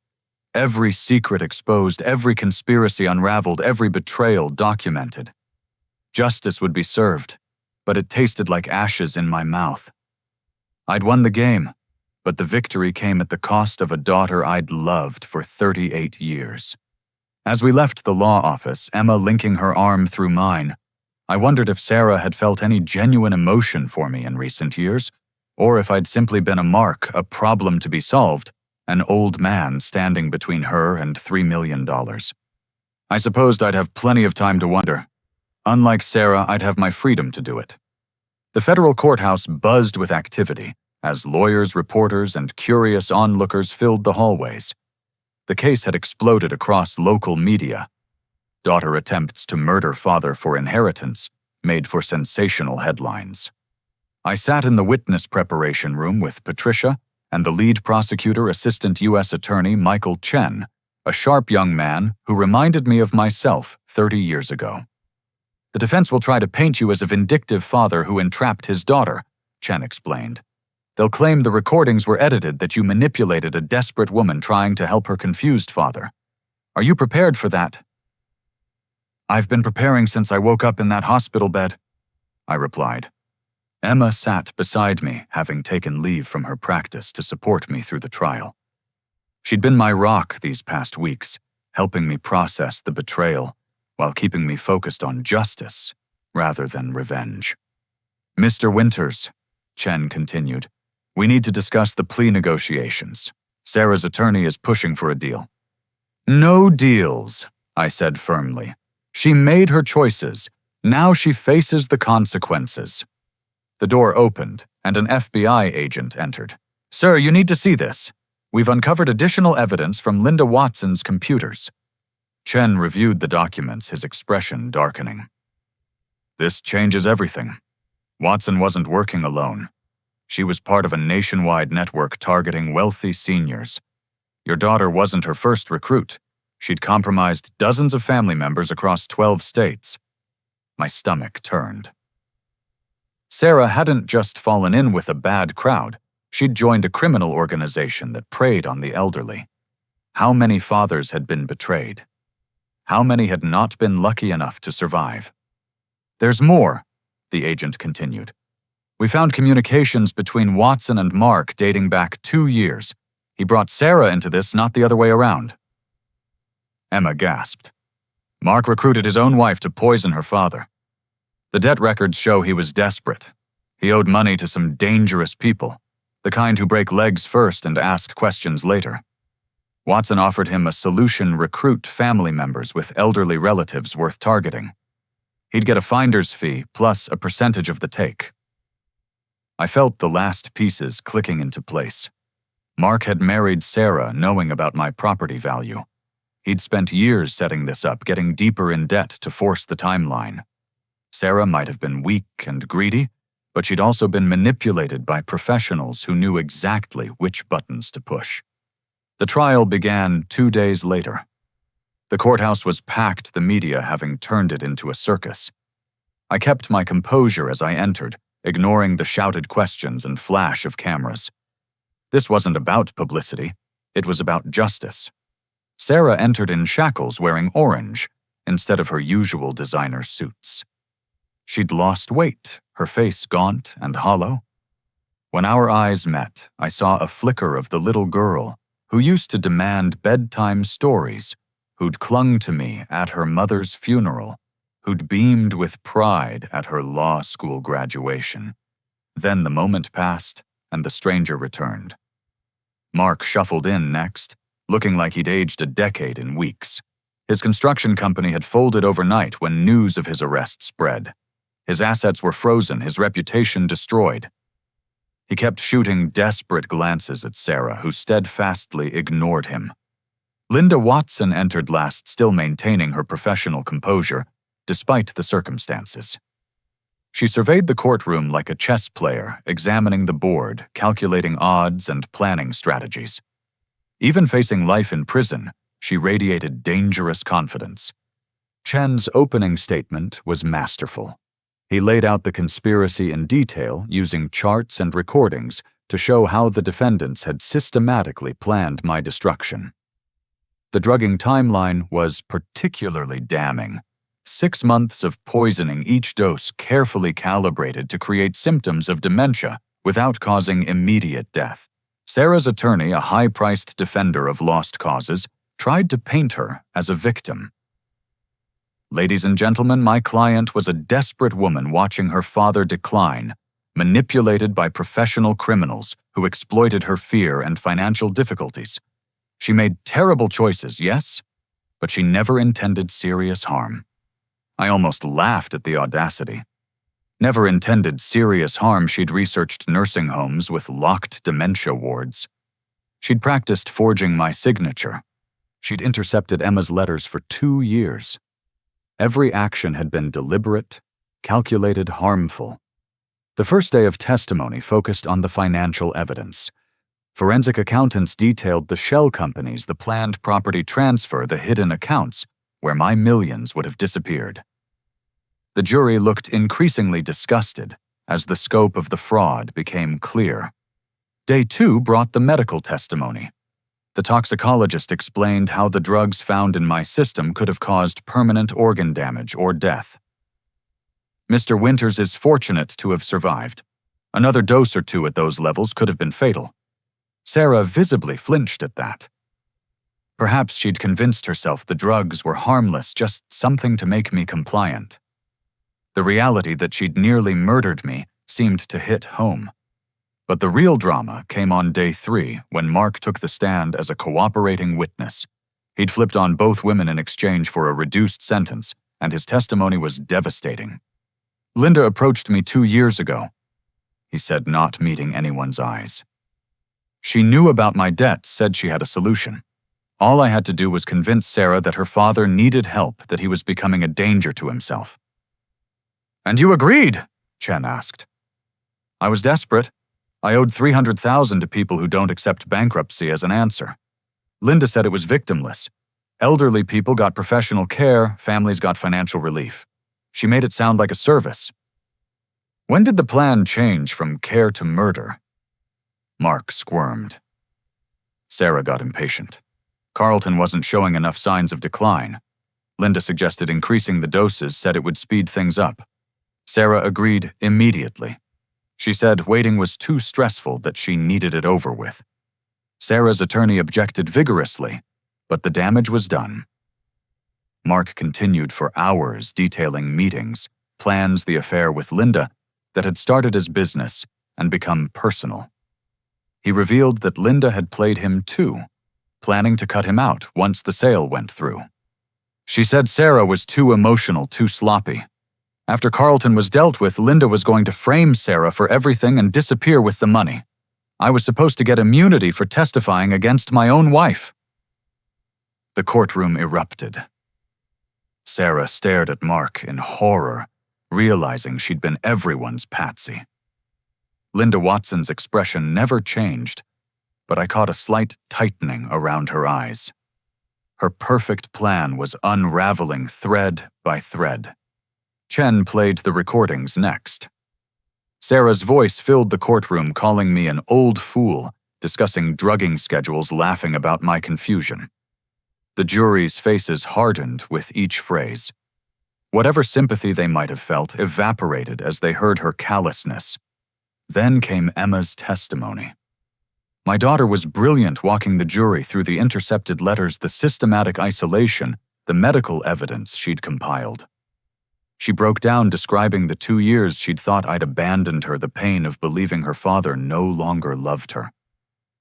Every secret exposed, every conspiracy unraveled, every betrayal documented. Justice would be served, but it tasted like ashes in my mouth. I'd won the game, but the victory came at the cost of a daughter I'd loved for 38 years. As we left the law office, Emma linking her arm through mine, I wondered if Sarah had felt any genuine emotion for me in recent years, or if I'd simply been a mark, a problem to be solved, an old man standing between her and $3 million. I supposed I'd have plenty of time to wonder. Unlike Sarah, I'd have my freedom to do it. The federal courthouse buzzed with activity as lawyers, reporters, and curious onlookers filled the hallways. The case had exploded across local media. Daughter attempts to murder father for inheritance made for sensational headlines. I sat in the witness preparation room with Patricia and the lead prosecutor, Assistant U.S. Attorney Michael Chen, a sharp young man who reminded me of myself 30 years ago. The defense will try to paint you as a vindictive father who entrapped his daughter, Chen explained. They'll claim the recordings were edited, that you manipulated a desperate woman trying to help her confused father. Are you prepared for that? I've been preparing since I woke up in that hospital bed, I replied. Emma sat beside me, having taken leave from her practice to support me through the trial. She'd been my rock these past weeks, helping me process the betrayal while keeping me focused on justice rather than revenge. Mr. Winters, Chen continued, we need to discuss the plea negotiations. Sarah's attorney is pushing for a deal. No deals, I said firmly. She made her choices. Now she faces the consequences. The door opened, and an FBI agent entered. Sir, you need to see this. We've uncovered additional evidence from Linda Watson's computers. Chen reviewed the documents, his expression darkening. This changes everything. Watson wasn't working alone. She was part of a nationwide network targeting wealthy seniors. Your daughter wasn't her first recruit. She'd compromised dozens of family members across 12 states. My stomach turned. Sarah hadn't just fallen in with a bad crowd. She'd joined a criminal organization that preyed on the elderly. How many fathers had been betrayed? How many had not been lucky enough to survive? There's more, the agent continued. We found communications between Watson and Mark dating back 2 years. He brought Sarah into this, not the other way around. Emma gasped. Mark recruited his own wife to poison her father. The debt records show he was desperate. He owed money to some dangerous people, the kind who break legs first and ask questions later. Watson offered him a solution: recruit family members with elderly relatives worth targeting. He'd get a finder's fee plus a percentage of the take. I felt the last pieces clicking into place. Mark had married Sarah knowing about my property value. He'd spent years setting this up, getting deeper in debt to force the timeline. Sarah might have been weak and greedy, but she'd also been manipulated by professionals who knew exactly which buttons to push. The trial began 2 days later. The courthouse was packed, the media having turned it into a circus. I kept my composure as I entered, ignoring the shouted questions and flash of cameras. This wasn't about publicity. It was about justice. Sarah entered in shackles wearing orange instead of her usual designer suits. She'd lost weight, her face gaunt and hollow. When our eyes met, I saw a flicker of the little girl who used to demand bedtime stories, who'd clung to me at her mother's funeral, who'd beamed with pride at her law school graduation. Then the moment passed, and the stranger returned. Mark shuffled in next, looking like he'd aged a decade in weeks. His construction company had folded overnight when news of his arrest spread. His assets were frozen, his reputation destroyed. He kept shooting desperate glances at Sarah, who steadfastly ignored him. Linda Watson entered last, still maintaining her professional composure, despite the circumstances. She surveyed the courtroom like a chess player, examining the board, calculating odds, and planning strategies. Even facing life in prison, she radiated dangerous confidence. Chen's opening statement was masterful. He laid out the conspiracy in detail, using charts and recordings to show how the defendants had systematically planned my destruction. The drugging timeline was particularly damning. 6 months of poisoning, each dose carefully calibrated to create symptoms of dementia without causing immediate death. Sarah's attorney, a high-priced defender of lost causes, tried to paint her as a victim. Ladies and gentlemen, my client was a desperate woman watching her father decline, manipulated by professional criminals who exploited her fear and financial difficulties. She made terrible choices, yes, but she never intended serious harm. I almost laughed at the audacity. Never intended serious harm, she'd researched nursing homes with locked dementia wards. She'd practiced forging my signature. She'd intercepted Emma's letters for 2 years. Every action had been deliberate, calculated, harmful. The first day of testimony focused on the financial evidence. Forensic accountants detailed the shell companies, the planned property transfer, the hidden accounts, where my millions would have disappeared. The jury looked increasingly disgusted as the scope of the fraud became clear. Day 2 brought the medical testimony. The toxicologist explained how the drugs found in my system could have caused permanent organ damage or death. Mr. Winters is fortunate to have survived. Another dose or two at those levels could have been fatal. Sarah visibly flinched at that. Perhaps she'd convinced herself the drugs were harmless, just something to make me compliant. The reality that she'd nearly murdered me seemed to hit home. But the real drama came on day 3 when Mark took the stand as a cooperating witness. He'd flipped on both women in exchange for a reduced sentence, and his testimony was devastating. "Linda approached me 2 years ago," he said, not meeting anyone's eyes. "She knew about my debts, said she had a solution. All I had to do was convince Sarah that her father needed help, that he was becoming a danger to himself." "And you agreed?" Chen asked. "I was desperate. I owed $300,000 to people who don't accept bankruptcy as an answer. Linda said it was victimless. Elderly people got professional care, families got financial relief. She made it sound like a service." "When did the plan change from care to murder?" Mark squirmed. Sarah got impatient. Carlton wasn't showing enough signs of decline. Linda suggested increasing the doses, said it would speed things up. Sarah agreed immediately. She said waiting was too stressful, that she needed it over with. Sarah's attorney objected vigorously, but the damage was done. Mark continued for hours detailing meetings, plans, the affair with Linda that had started as business and become personal. He revealed that Linda had played him too, planning to cut him out once the sale went through. She said Sarah was too emotional, too sloppy. After Carlton was dealt with, Linda was going to frame Sarah for everything and disappear with the money. I was supposed to get immunity for testifying against my own wife. The courtroom erupted. Sarah stared at Mark in horror, realizing she'd been everyone's patsy. Linda Watson's expression never changed, but I caught a slight tightening around her eyes. Her perfect plan was unraveling thread by thread. Chen played the recordings next. Sarah's voice filled the courtroom, calling me an old fool, discussing drugging schedules, laughing about my confusion. The jury's faces hardened with each phrase. Whatever sympathy they might have felt evaporated as they heard her callousness. Then came Emma's testimony. My daughter was brilliant walking the jury through the intercepted letters, the systematic isolation, the medical evidence she'd compiled. She broke down, describing the 2 years she'd thought I'd abandoned her, the pain of believing her father no longer loved her.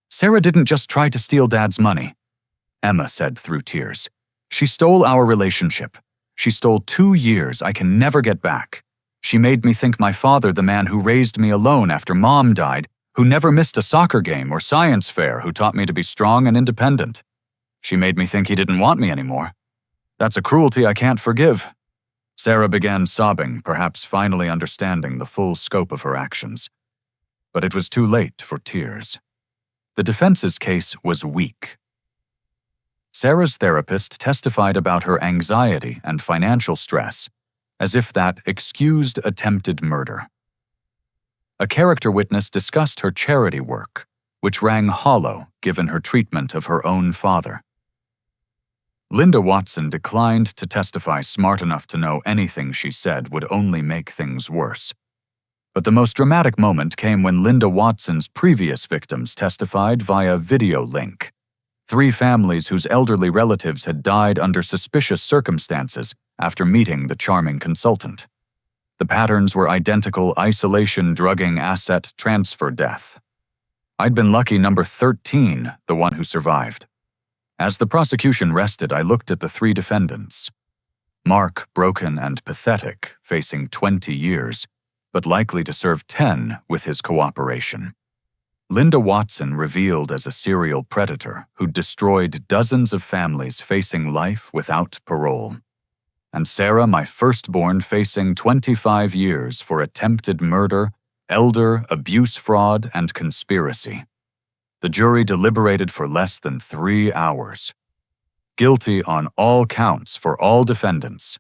"Sarah didn't just try to steal Dad's money," Emma said through tears. "She stole our relationship. She stole 2 years I can never get back. She made me think my father, the man who raised me alone after Mom died, who never missed a soccer game or science fair, who taught me to be strong and independent. She made me think he didn't want me anymore. That's a cruelty I can't forgive." Sarah began sobbing, perhaps finally understanding the full scope of her actions. But it was too late for tears. The defense's case was weak. Sarah's therapist testified about her anxiety and financial stress, as if that excused attempted murder. A character witness discussed her charity work, which rang hollow given her treatment of her own father. Linda Watson declined to testify, smart enough to know anything she said would only make things worse. But the most dramatic moment came when Linda Watson's previous victims testified via video link. 3 families whose elderly relatives had died under suspicious circumstances after meeting the charming consultant. The patterns were identical: isolation, drugging, asset transfer, death. I'd been lucky number 13, the one who survived. As the prosecution rested, I looked at the 3 defendants. Mark, broken and pathetic, facing 20 years, but likely to serve 10 with his cooperation. Linda Watson, revealed as a serial predator who destroyed dozens of families, facing life without parole. And Sarah, my firstborn, facing 25 years for attempted murder, elder abuse, fraud, and conspiracy. The jury deliberated for less than 3 hours. Guilty on all counts for all defendants.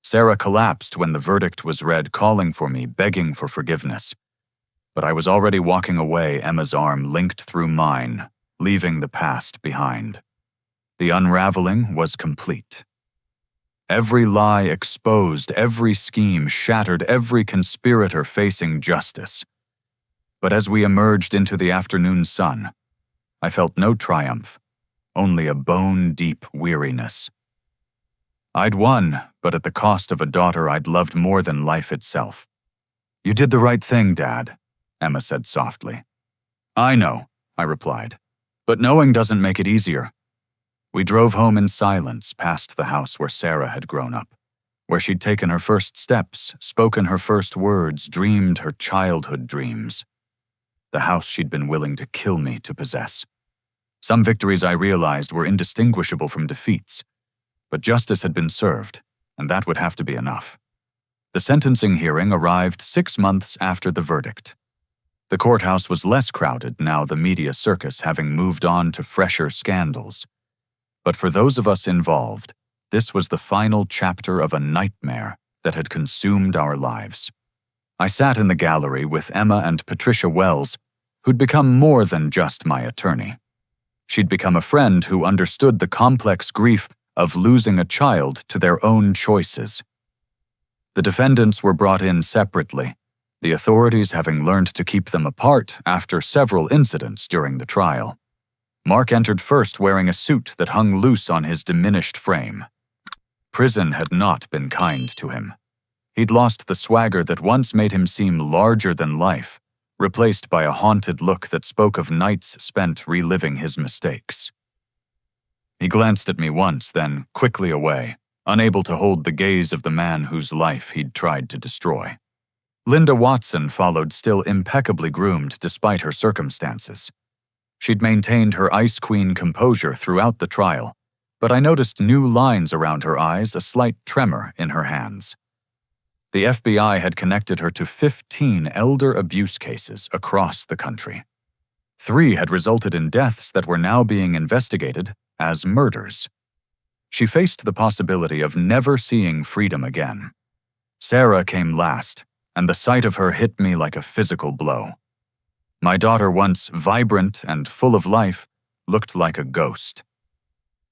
Sarah collapsed when the verdict was read, calling for me, begging for forgiveness. But I was already walking away, Emma's arm linked through mine, leaving the past behind. The unraveling was complete. Every lie exposed, every scheme shattered, every conspirator facing justice. But as we emerged into the afternoon sun, I felt no triumph, only a bone-deep weariness. I'd won, but at the cost of a daughter I'd loved more than life itself. "You did the right thing, Dad," Emma said softly. "I know," I replied, "but knowing doesn't make it easier." We drove home in silence, past the house where Sarah had grown up, where she'd taken her first steps, spoken her first words, dreamed her childhood dreams. The house she'd been willing to kill me to possess. Some victories, I realized, were indistinguishable from defeats, but justice had been served, and that would have to be enough. The sentencing hearing arrived 6 months after the verdict. The courthouse was less crowded now, the media circus having moved on to fresher scandals. But for those of us involved, this was the final chapter of a nightmare that had consumed our lives. I sat in the gallery with Emma and Patricia Wells, who'd become more than just my attorney. She'd become a friend who understood the complex grief of losing a child to their own choices. The defendants were brought in separately, the authorities having learned to keep them apart after several incidents during the trial. Mark entered first, wearing a suit that hung loose on his diminished frame. Prison had not been kind to him. He'd lost the swagger that once made him seem larger than life, replaced by a haunted look that spoke of nights spent reliving his mistakes. He glanced at me once, then quickly away, unable to hold the gaze of the man whose life he'd tried to destroy. Linda Watson followed, still impeccably groomed despite her circumstances. She'd maintained her Ice Queen composure throughout the trial, but I noticed new lines around her eyes, a slight tremor in her hands. The FBI had connected her to 15 elder abuse cases across the country. 3 had resulted in deaths that were now being investigated as murders. She faced the possibility of never seeing freedom again. Sarah came last, and the sight of her hit me like a physical blow. My daughter, once vibrant and full of life, looked like a ghost.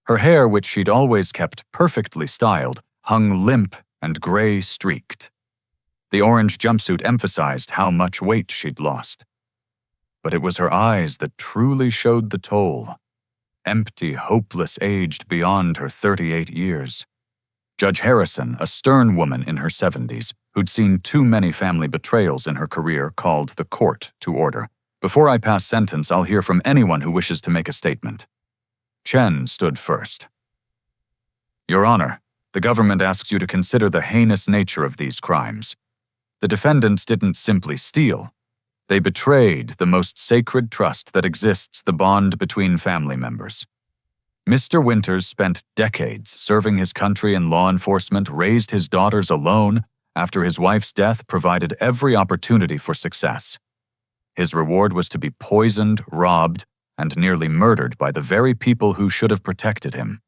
Her hair, which she'd always kept perfectly styled, hung limp and gray-streaked. The orange jumpsuit emphasized how much weight she'd lost. But it was her eyes that truly showed the toll. Empty, hopeless, aged beyond her 38 years. Judge Harrison, a stern woman in her 70s, who'd seen too many family betrayals in her career, called the court to order. "Before I pass sentence, I'll hear from anyone who wishes to make a statement." Chen stood first. "Your Honor, the government asks you to consider the heinous nature of these crimes. The defendants didn't simply steal. They betrayed the most sacred trust that exists, the bond between family members. Mr. Winters spent decades serving his country in law enforcement, raised his daughters alone, after his wife's death provided every opportunity for success. His reward was to be poisoned, robbed, and nearly murdered by the very people who should have protected him."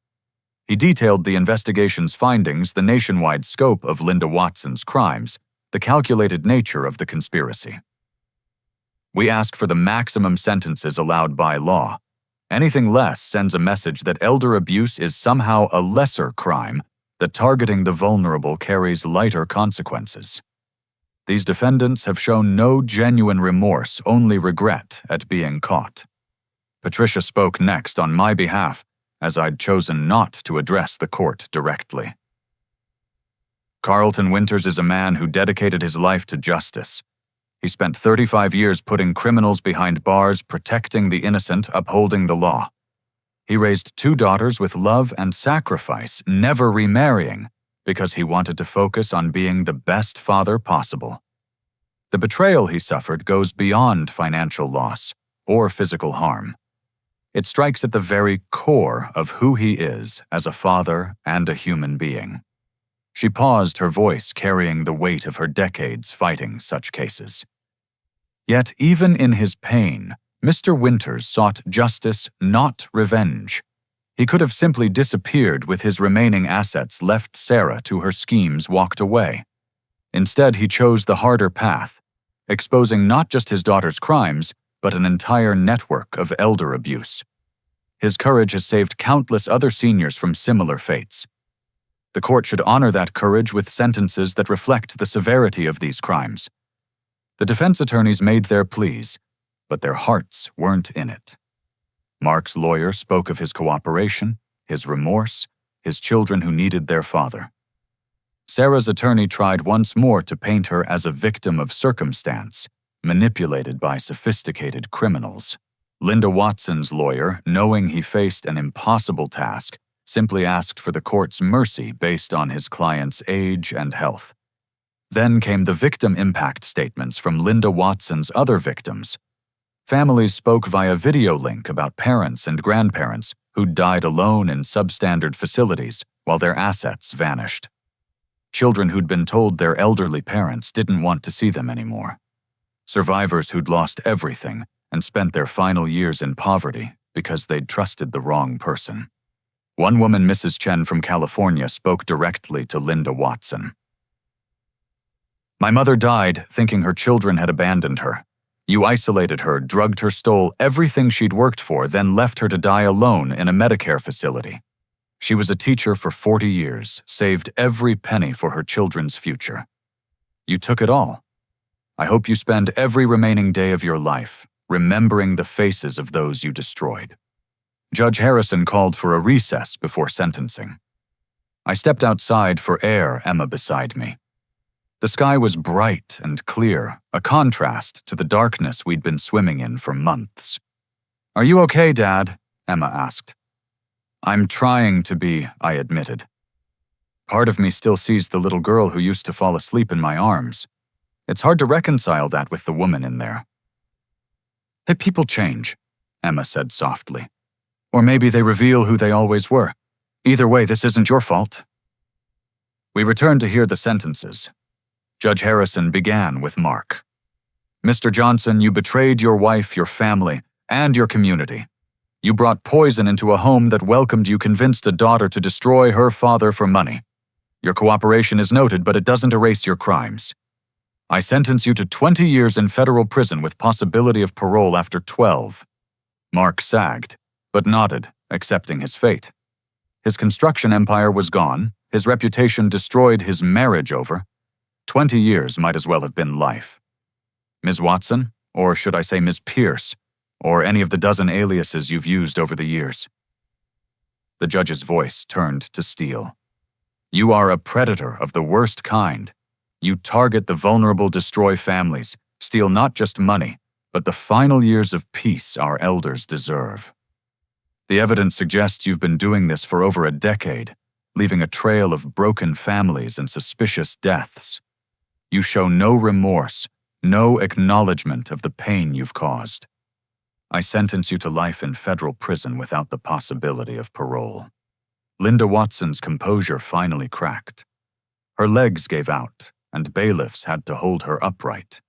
He detailed the investigation's findings, the nationwide scope of Linda Watson's crimes, the calculated nature of the conspiracy. "We ask for the maximum sentences allowed by law. Anything less sends a message that elder abuse is somehow a lesser crime, that targeting the vulnerable carries lighter consequences." These defendants have shown no genuine remorse, only regret at being caught. Patricia spoke next on my behalf, as I'd chosen not to address the court directly. Carlton Winters is a man who dedicated his life to justice. He spent 35 years putting criminals behind bars, protecting the innocent, upholding the law. He raised 2 daughters with love and sacrifice, never remarrying, because he wanted to focus on being the best father possible. The betrayal he suffered goes beyond financial loss or physical harm. It strikes at the very core of who he is as a father and a human being. She paused, her voice carrying the weight of her decades fighting such cases. Yet even in his pain, Mr. Winters sought justice, not revenge. He could have simply disappeared with his remaining assets, left Sarah to her schemes, walked away. Instead, he chose the harder path, exposing not just his daughter's crimes, but an entire network of elder abuse. His courage has saved countless other seniors from similar fates. The court should honor that courage with sentences that reflect the severity of these crimes. The defense attorneys made their pleas, but their hearts weren't in it. Mark's lawyer spoke of his cooperation, his remorse, his children who needed their father. Sarah's attorney tried once more to paint her as a victim of circumstance, manipulated by sophisticated criminals. Linda Watson's lawyer, knowing he faced an impossible task, simply asked for the court's mercy based on his client's age and health. Then came the victim impact statements from Linda Watson's other victims. Families spoke via video link about parents and grandparents who'd died alone in substandard facilities while their assets vanished. Children who'd been told their elderly parents didn't want to see them anymore. Survivors who'd lost everything and spent their final years in poverty because they'd trusted the wrong person. One woman, Mrs. Chen from California, spoke directly to Linda Watson. "My mother died thinking her children had abandoned her. You isolated her, drugged her, stole everything she'd worked for, then left her to die alone in a Medicare facility. She was a teacher for 40 years, saved every penny for her children's future. You took it all. I hope you spend every remaining day of your life remembering the faces of those you destroyed." Judge Harrison called for a recess before sentencing. I stepped outside for air, Emma beside me. The sky was bright and clear, a contrast to the darkness we'd been swimming in for months. "Are you okay, Dad?" Emma asked. "I'm trying to be," I admitted. Part of me still sees the little girl who used to fall asleep in my arms. It's hard to reconcile that with the woman in there. "Hey, people change," Emma said softly. "Or maybe they reveal who they always were. Either way, this isn't your fault." We returned to hear the sentences. Judge Harrison began with Mark. "Mr. Johnson, you betrayed your wife, your family, and your community. You brought poison into a home that welcomed you, convinced a daughter to destroy her father for money. Your cooperation is noted, but it doesn't erase your crimes. I sentence you to 20 years in federal prison with possibility of parole after 12. Mark sagged, but nodded, accepting his fate. His construction empire was gone, his reputation destroyed, his marriage over. 20 years might as well have been life. Ms. Watson, or should I say Ms. Pierce, or any of the dozen aliases you've used over the years." The judge's voice turned to steel. "You are a predator of the worst kind. You target the vulnerable, destroy families, steal not just money, but the final years of peace our elders deserve. The evidence suggests you've been doing this for over a decade, leaving a trail of broken families and suspicious deaths. You show no remorse, no acknowledgement of the pain you've caused. I sentence you to life in federal prison without the possibility of parole." Linda Watson's composure finally cracked. Her legs gave out, and bailiffs had to hold her upright.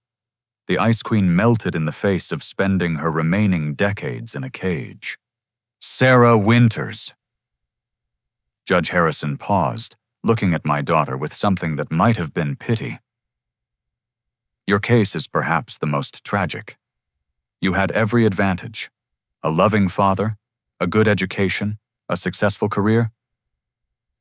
The Ice Queen melted in the face of spending her remaining decades in a cage. "Sarah Winters!" Judge Harrison paused, looking at my daughter with something that might have been pity. "Your case is perhaps the most tragic. You had every advantage: a loving father, a good education, a successful career.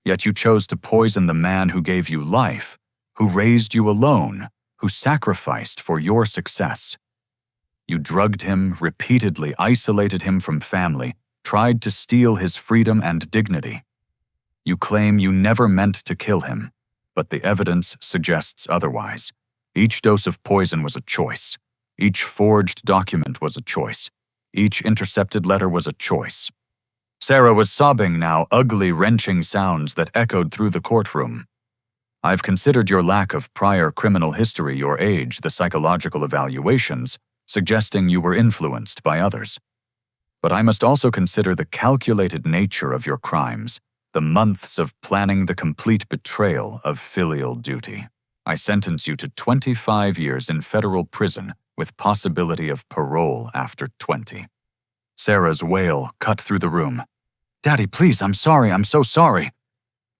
Yet you chose to poison the man who gave you life, who raised you alone, who sacrificed for your success. You drugged him, repeatedly isolated him from family, tried to steal his freedom and dignity. You claim you never meant to kill him, but the evidence suggests otherwise. Each dose of poison was a choice. Each forged document was a choice. Each intercepted letter was a choice. Sarah was sobbing now, ugly, wrenching sounds that echoed through the courtroom. I've considered your lack of prior criminal history, your age, the psychological evaluations, suggesting you were influenced by others. But I must also consider the calculated nature of your crimes, the months of planning the complete betrayal of filial duty. I sentence you to 25 years in federal prison with possibility of parole after 20. Sarah's wail cut through the room. Daddy, please, I'm sorry, I'm so sorry.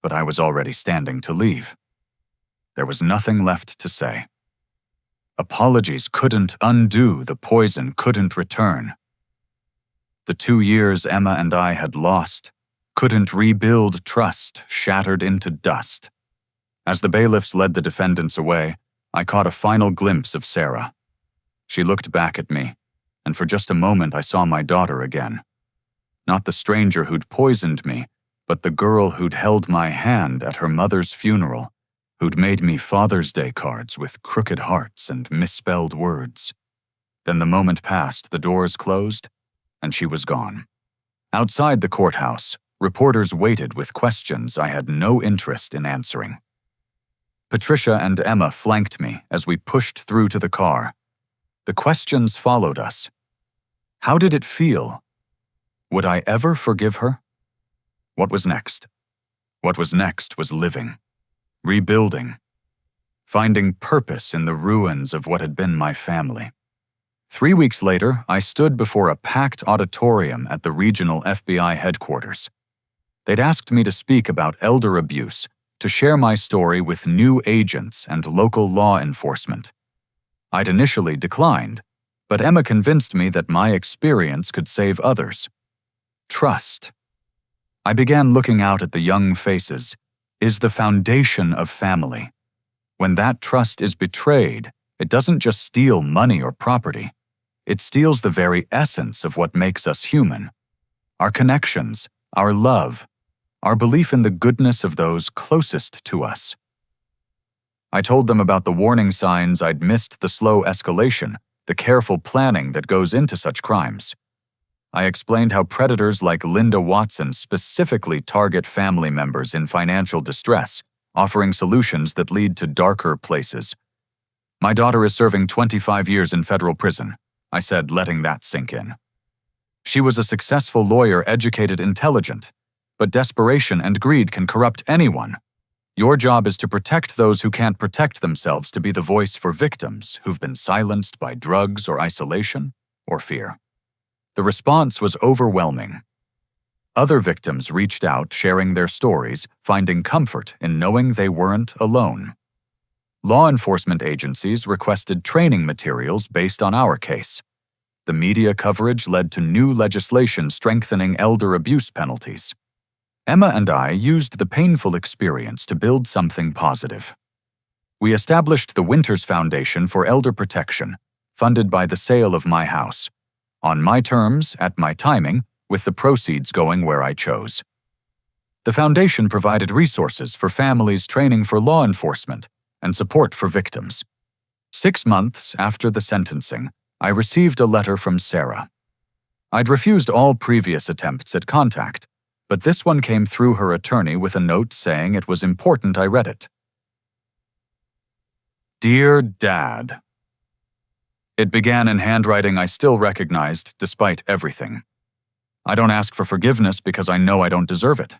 But I was already standing to leave. There was nothing left to say. Apologies couldn't undo the poison, couldn't return. The 2 years Emma and I had lost couldn't rebuild trust, shattered into dust. As the bailiffs led the defendants away, I caught a final glimpse of Sarah. She looked back at me, and for just a moment I saw my daughter again. Not the stranger who'd poisoned me, but the girl who'd held my hand at her mother's funeral, who'd made me Father's Day cards with crooked hearts and misspelled words. Then the moment passed, the doors closed, and she was gone. Outside the courthouse, reporters waited with questions I had no interest in answering. Patricia and Emma flanked me as we pushed through to the car. The questions followed us. How did it feel? Would I ever forgive her? What was next? What was next was living, rebuilding, finding purpose in the ruins of what had been my family. 3 weeks later, I stood before a packed auditorium at the regional FBI headquarters. They'd asked me to speak about elder abuse, to share my story with new agents and local law enforcement. I'd initially declined, but Emma convinced me that my experience could save others. Trust. I began looking out at the young faces, is the foundation of family. When that trust is betrayed, it doesn't just steal money or property. It steals the very essence of what makes us human. Our connections, our love, our belief in the goodness of those closest to us. I told them about the warning signs I'd missed, the slow escalation, the careful planning that goes into such crimes. I explained how predators like Linda Watson specifically target family members in financial distress, offering solutions that lead to darker places. My daughter is serving 25 years in federal prison, I said, letting that sink in. She was a successful lawyer, educated, intelligent, but desperation and greed can corrupt anyone. Your job is to protect those who can't protect themselves, to be the voice for victims who've been silenced by drugs or isolation or fear. The response was overwhelming. Other victims reached out, sharing their stories, finding comfort in knowing they weren't alone. Law enforcement agencies requested training materials based on our case. The media coverage led to new legislation strengthening elder abuse penalties. Emma and I used the painful experience to build something positive. We established the Winters Foundation for Elder Protection, funded by the sale of my house. On my terms, at my timing, with the proceeds going where I chose. The foundation provided resources for families, training for law enforcement, and support for victims. 6 months after the sentencing, I received a letter from Sarah. I'd refused all previous attempts at contact, but this one came through her attorney with a note saying it was important I read it. Dear Dad. It began in handwriting I still recognized despite everything. I don't ask for forgiveness because I know I don't deserve it.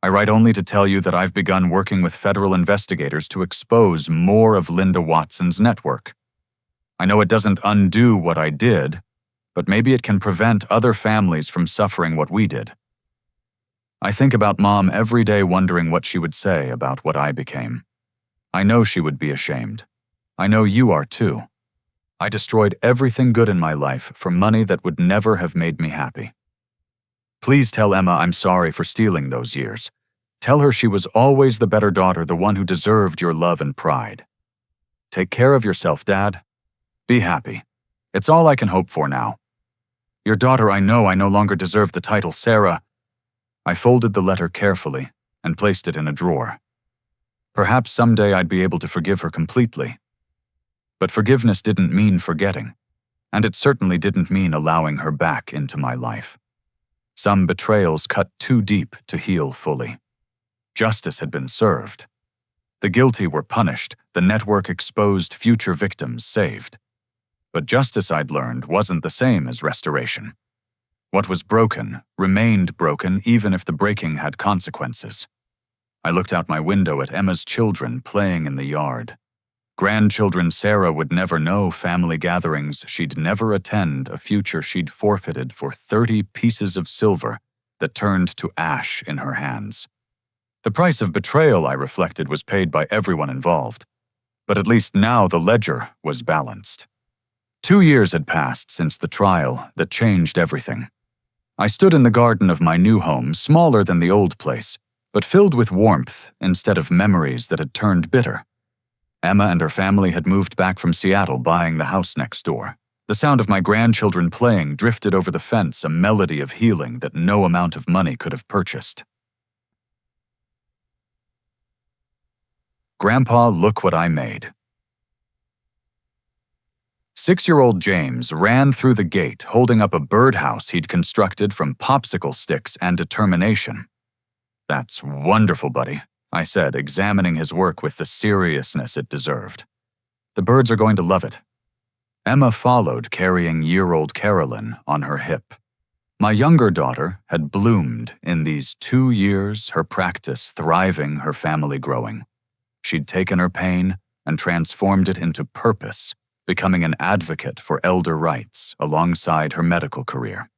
I write only to tell you that I've begun working with federal investigators to expose more of Linda Watson's network. I know it doesn't undo what I did, but maybe it can prevent other families from suffering what we did. I think about Mom every day, wondering what she would say about what I became. I know she would be ashamed. I know you are too. I destroyed everything good in my life for money that would never have made me happy. Please tell Emma I'm sorry for stealing those years. Tell her she was always the better daughter, the one who deserved your love and pride. Take care of yourself, Dad. Be happy. It's all I can hope for now. Your daughter, I know I no longer deserve the title Sarah. I folded the letter carefully and placed it in a drawer. Perhaps someday I'd be able to forgive her completely. But forgiveness didn't mean forgetting, and it certainly didn't mean allowing her back into my life. Some betrayals cut too deep to heal fully. Justice had been served. The guilty were punished, the network exposed, future victims saved. But justice, I'd learned, wasn't the same as restoration. What was broken remained broken even if the breaking had consequences. I looked out my window at Emma's children playing in the yard. Grandchildren Sarah would never know, family gatherings she'd never attend, a future she'd forfeited for 30 pieces of silver that turned to ash in her hands. The price of betrayal, I reflected, was paid by everyone involved. But at least now the ledger was balanced. 2 years had passed since the trial that changed everything. I stood in the garden of my new home, smaller than the old place, but filled with warmth instead of memories that had turned bitter. Emma and her family had moved back from Seattle, buying the house next door. The sound of my grandchildren playing drifted over the fence, a melody of healing that no amount of money could have purchased. Grandpa, look what I made. 6-year-old James ran through the gate holding up a birdhouse he'd constructed from popsicle sticks and determination. That's wonderful, buddy, I said, examining his work with the seriousness it deserved. The birds are going to love it. Emma followed, carrying year-old Carolyn on her hip. My younger daughter had bloomed in these 2 years, her practice thriving, her family growing. She'd taken her pain and transformed it into purpose, becoming an advocate for elder rights alongside her medical career.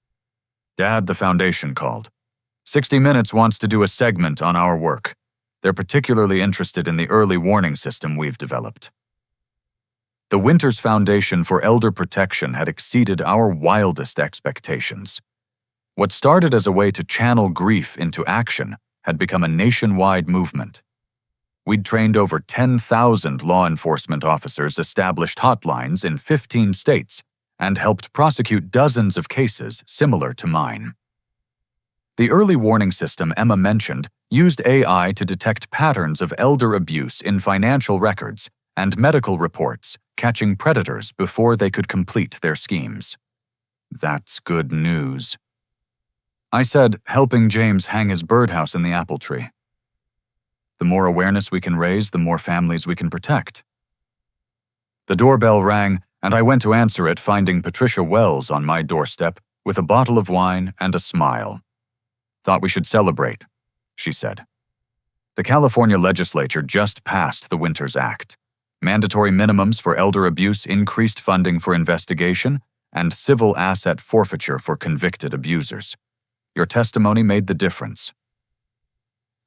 Dad, the foundation called. 60 Minutes wants to do a segment on our work. They're particularly interested in the early warning system we've developed. The Winters Foundation for Elder Protection had exceeded our wildest expectations. What started as a way to channel grief into action had become a nationwide movement. We'd trained over 10,000 law enforcement officers, established hotlines in 15 states, and helped prosecute dozens of cases similar to mine. The early warning system Emma mentioned used AI to detect patterns of elder abuse in financial records and medical reports, catching predators before they could complete their schemes. That's good news. I said, helping James hang his birdhouse in the apple tree. The more awareness we can raise, the more families we can protect. The doorbell rang, and I went to answer it, finding Patricia Wells on my doorstep with a bottle of wine and a smile. Thought we should celebrate, she said. The California legislature just passed the Winters Act. Mandatory minimums for elder abuse, increased funding for investigation, and civil asset forfeiture for convicted abusers. Your testimony made the difference.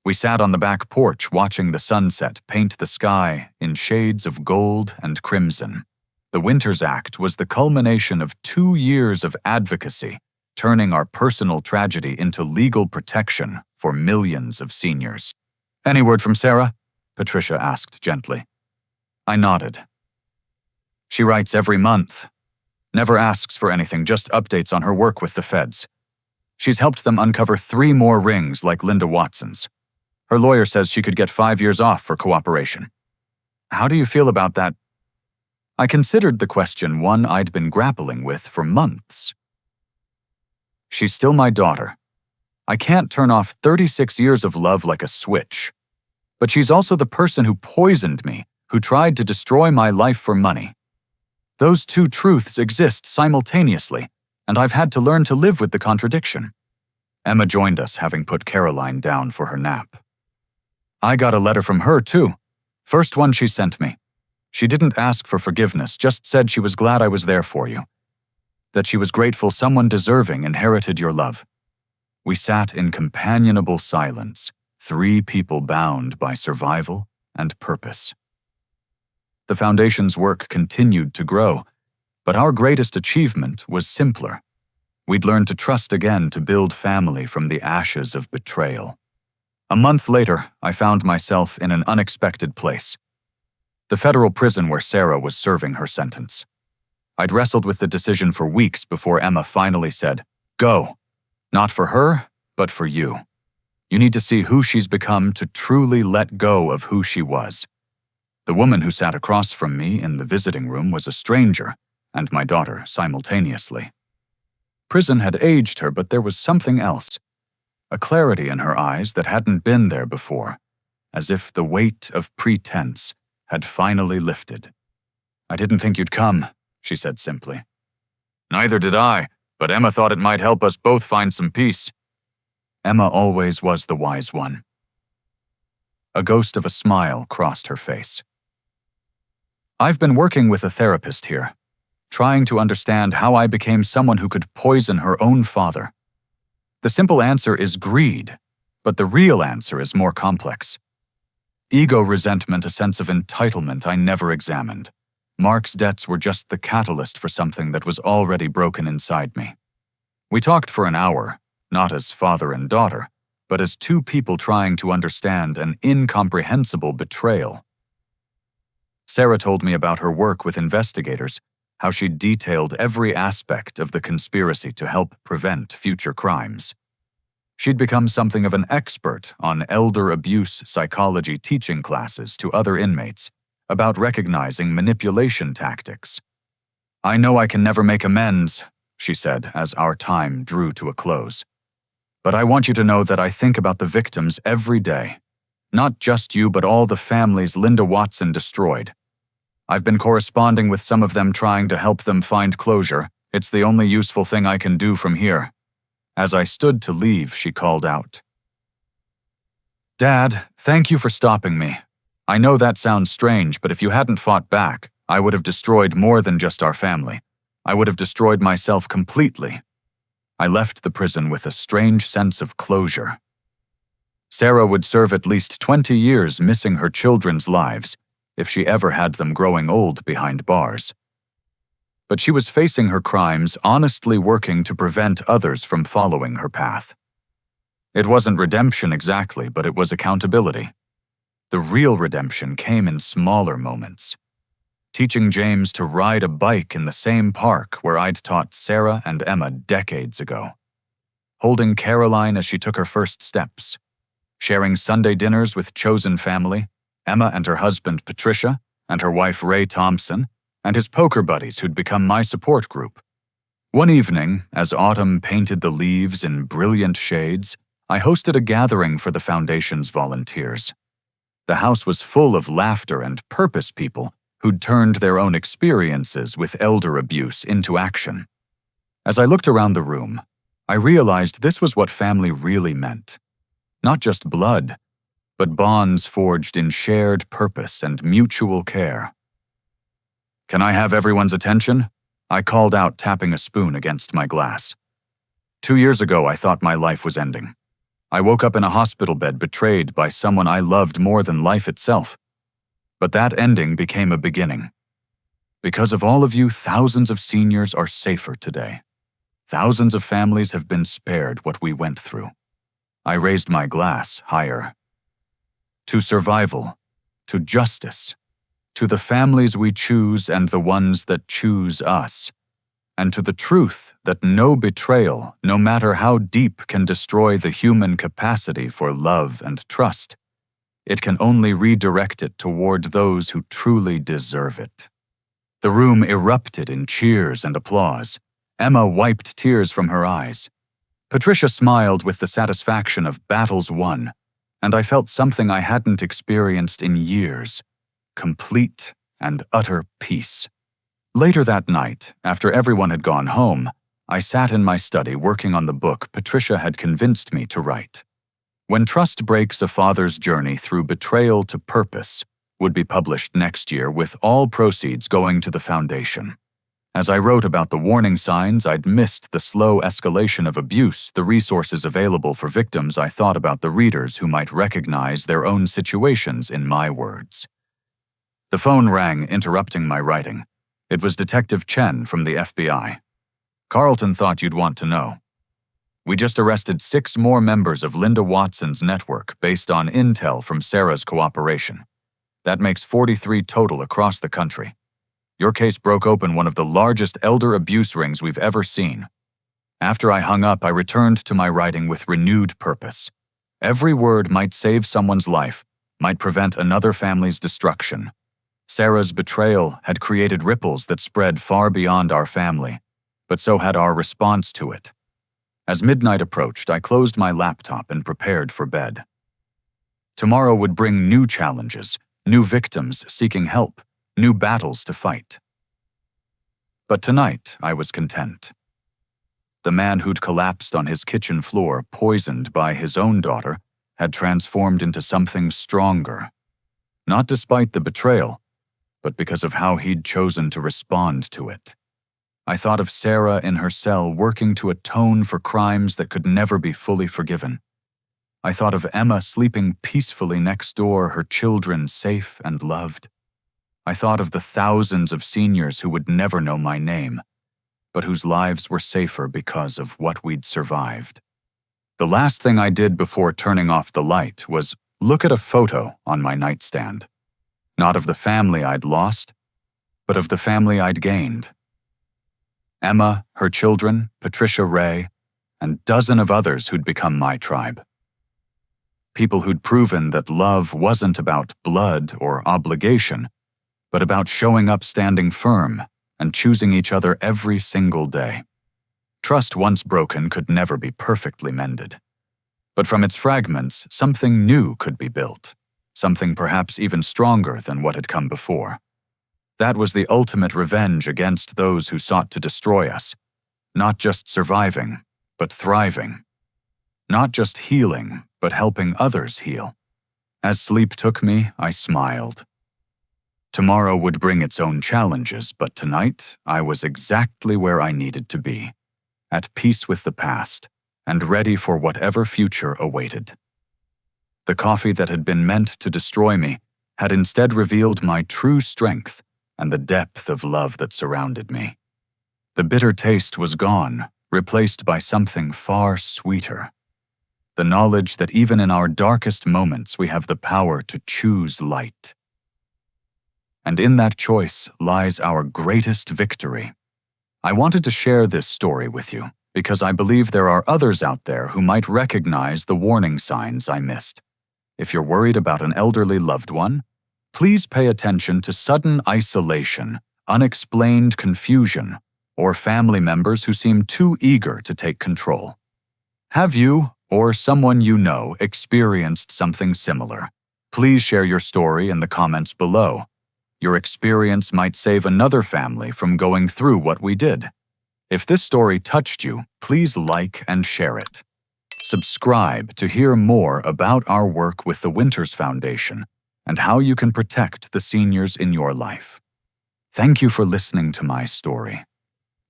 We sat on the back porch watching the sunset paint the sky in shades of gold and crimson. The Winters Act was the culmination of 2 years of advocacy, turning our personal tragedy into legal protection for millions of seniors. Any word from Sarah? Patricia asked gently. I nodded. She writes every month. Never asks for anything, just updates on her work with the feds. She's helped them uncover 3 more rings like Linda Watson's. Her lawyer says she could get 5 years off for cooperation. How do you feel about that? I considered the question, one I'd been grappling with for months. She's still my daughter. I can't turn off 36 years of love like a switch. But she's also the person who poisoned me, who tried to destroy my life for money. Those 2 truths exist simultaneously, and I've had to learn to live with the contradiction. Emma joined us, having put Caroline down for her nap. I got a letter from her, too. First one she sent me. She didn't ask for forgiveness, just said she was glad I was there for you. That she was grateful someone deserving inherited your love. We sat in companionable silence, 3 people bound by survival and purpose. The Foundation's work continued to grow, but our greatest achievement was simpler. We'd learned to trust again, to build family from the ashes of betrayal. A month later, I found myself in an unexpected place. The federal prison where Sarah was serving her sentence. I'd wrestled with the decision for weeks before Emma finally said, "Go. Not for her, but for you. You need to see who she's become to truly let go of who she was." The woman who sat across from me in the visiting room was a stranger, and my daughter simultaneously. Prison had aged her, but there was something else. A clarity in her eyes that hadn't been there before, as if the weight of pretense had finally lifted. "I didn't think you'd come," she said simply. "Neither did I, but Emma thought it might help us both find some peace." Emma always was the wise one. A ghost of a smile crossed her face. "I've been working with a therapist here, trying to understand how I became someone who could poison her own father. The simple answer is greed, but the real answer is more complex. Ego resentment, a sense of entitlement I never examined. Mark's debts were just the catalyst for something that was already broken inside me. We talked for an hour, not as father and daughter, but as two people trying to understand an incomprehensible betrayal. Sarah told me about her work with investigators, how she detailed every aspect of the conspiracy to help prevent future crimes. She'd become something of an expert on elder abuse psychology teaching classes to other inmates about recognizing manipulation tactics. "I know I can never make amends," she said as our time drew to a close. "But I want you to know that I think about the victims every day. Not just you, but all the families Linda Watson destroyed. I've been corresponding with some of them trying to help them find closure. It's the only useful thing I can do from here." As I stood to leave, she called out, "Dad, thank you for stopping me. I know that sounds strange, but if you hadn't fought back, I would have destroyed more than just our family. I would have destroyed myself completely." I left the prison with a strange sense of closure. Sarah would serve at least 20 years missing her children's lives, if she ever had them growing old behind bars. But she was facing her crimes, honestly working to prevent others from following her path. It wasn't redemption exactly, but it was accountability. The real redemption came in smaller moments. Teaching James to ride a bike in the same park where I'd taught Sarah and Emma decades ago. Holding Caroline as she took her first steps. Sharing Sunday dinners with chosen family, Emma and her husband Patricia, and her wife Ray Thompson, and his poker buddies who'd become my support group. One evening, as autumn painted the leaves in brilliant shades, I hosted a gathering for the Foundation's volunteers. The house was full of laughter and purpose people who'd turned their own experiences with elder abuse into action. As I looked around the room, I realized this was what family really meant. Not just blood, but bonds forged in shared purpose and mutual care. "Can I have everyone's attention?" I called out, tapping a spoon against my glass. 2 years ago, I thought my life was ending. I woke up in a hospital bed betrayed by someone I loved more than life itself. But that ending became a beginning. Because of all of you, thousands of seniors are safer today. Thousands of families have been spared what we went through. I raised my glass higher. To survival, to justice, to the families we choose and the ones that choose us, and to the truth that no betrayal, no matter how deep, can destroy the human capacity for love and trust. It can only redirect it toward those who truly deserve it. The room erupted in cheers and applause. Emma wiped tears from her eyes. Patricia smiled with the satisfaction of battles won, and I felt something I hadn't experienced in years: complete and utter peace. Later that night, after everyone had gone home, I sat in my study working on the book Patricia had convinced me to write. When Trust Breaks: A Father's Journey Through Betrayal to Purpose would be published next year, with all proceeds going to the Foundation. As I wrote about the warning signs I'd missed, the slow escalation of abuse, the resources available for victims, I thought about the readers who might recognize their own situations in my words. The phone rang, interrupting my writing. It was Detective Chen from the FBI. "Carlton thought you'd want to know. We just arrested 6 more members of Linda Watson's network based on intel from Sarah's cooperation. That makes 43 total across the country. Your case broke open one of the largest elder abuse rings we've ever seen. After I hung up, I returned to my writing with renewed purpose. Every word might save someone's life, might prevent another family's destruction. Sarah's betrayal had created ripples that spread far beyond our family, but so had our response to it. As midnight approached, I closed my laptop and prepared for bed. Tomorrow would bring new challenges, new victims seeking help, new battles to fight. But tonight, I was content. The man who'd collapsed on his kitchen floor, poisoned by his own daughter, had transformed into something stronger. Not despite the betrayal, but because of how he'd chosen to respond to it. I thought of Sarah in her cell working to atone for crimes that could never be fully forgiven. I thought of Emma sleeping peacefully next door, her children safe and loved. I thought of the thousands of seniors who would never know my name, but whose lives were safer because of what we'd survived. The last thing I did before turning off the light was look at a photo on my nightstand. Not of the family I'd lost, but of the family I'd gained. Emma, her children, Patricia Ray, and a dozen of others who'd become my tribe. People who'd proven that love wasn't about blood or obligation, but about showing up standing firm and choosing each other every single day. Trust once broken could never be perfectly mended. But from its fragments, something new could be built. Something perhaps even stronger than what had come before. That was the ultimate revenge against those who sought to destroy us, not just surviving, but thriving. Not just healing, but helping others heal. As sleep took me, I smiled. Tomorrow would bring its own challenges, but tonight I was exactly where I needed to be, at peace with the past, and ready for whatever future awaited. The coffee that had been meant to destroy me had instead revealed my true strength and the depth of love that surrounded me. The bitter taste was gone, replaced by something far sweeter. The knowledge that even in our darkest moments we have the power to choose light. And in that choice lies our greatest victory. I wanted to share this story with you because I believe there are others out there who might recognize the warning signs I missed. If you're worried about an elderly loved one, please pay attention to sudden isolation, unexplained confusion, or family members who seem too eager to take control. Have you, or someone you know, experienced something similar? Please share your story in the comments below. Your experience might save another family from going through what we did. If this story touched you, please like and share it. Subscribe to hear more about our work with the Winters Foundation and how you can protect the seniors in your life. Thank you for listening to my story.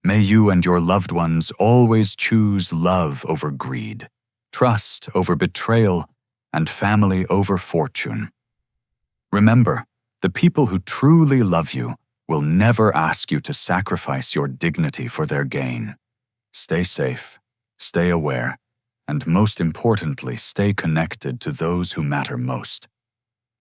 May you and your loved ones always choose love over greed, trust over betrayal, and family over fortune. Remember, the people who truly love you will never ask you to sacrifice your dignity for their gain. Stay safe, stay aware, and most importantly, stay connected to those who matter most.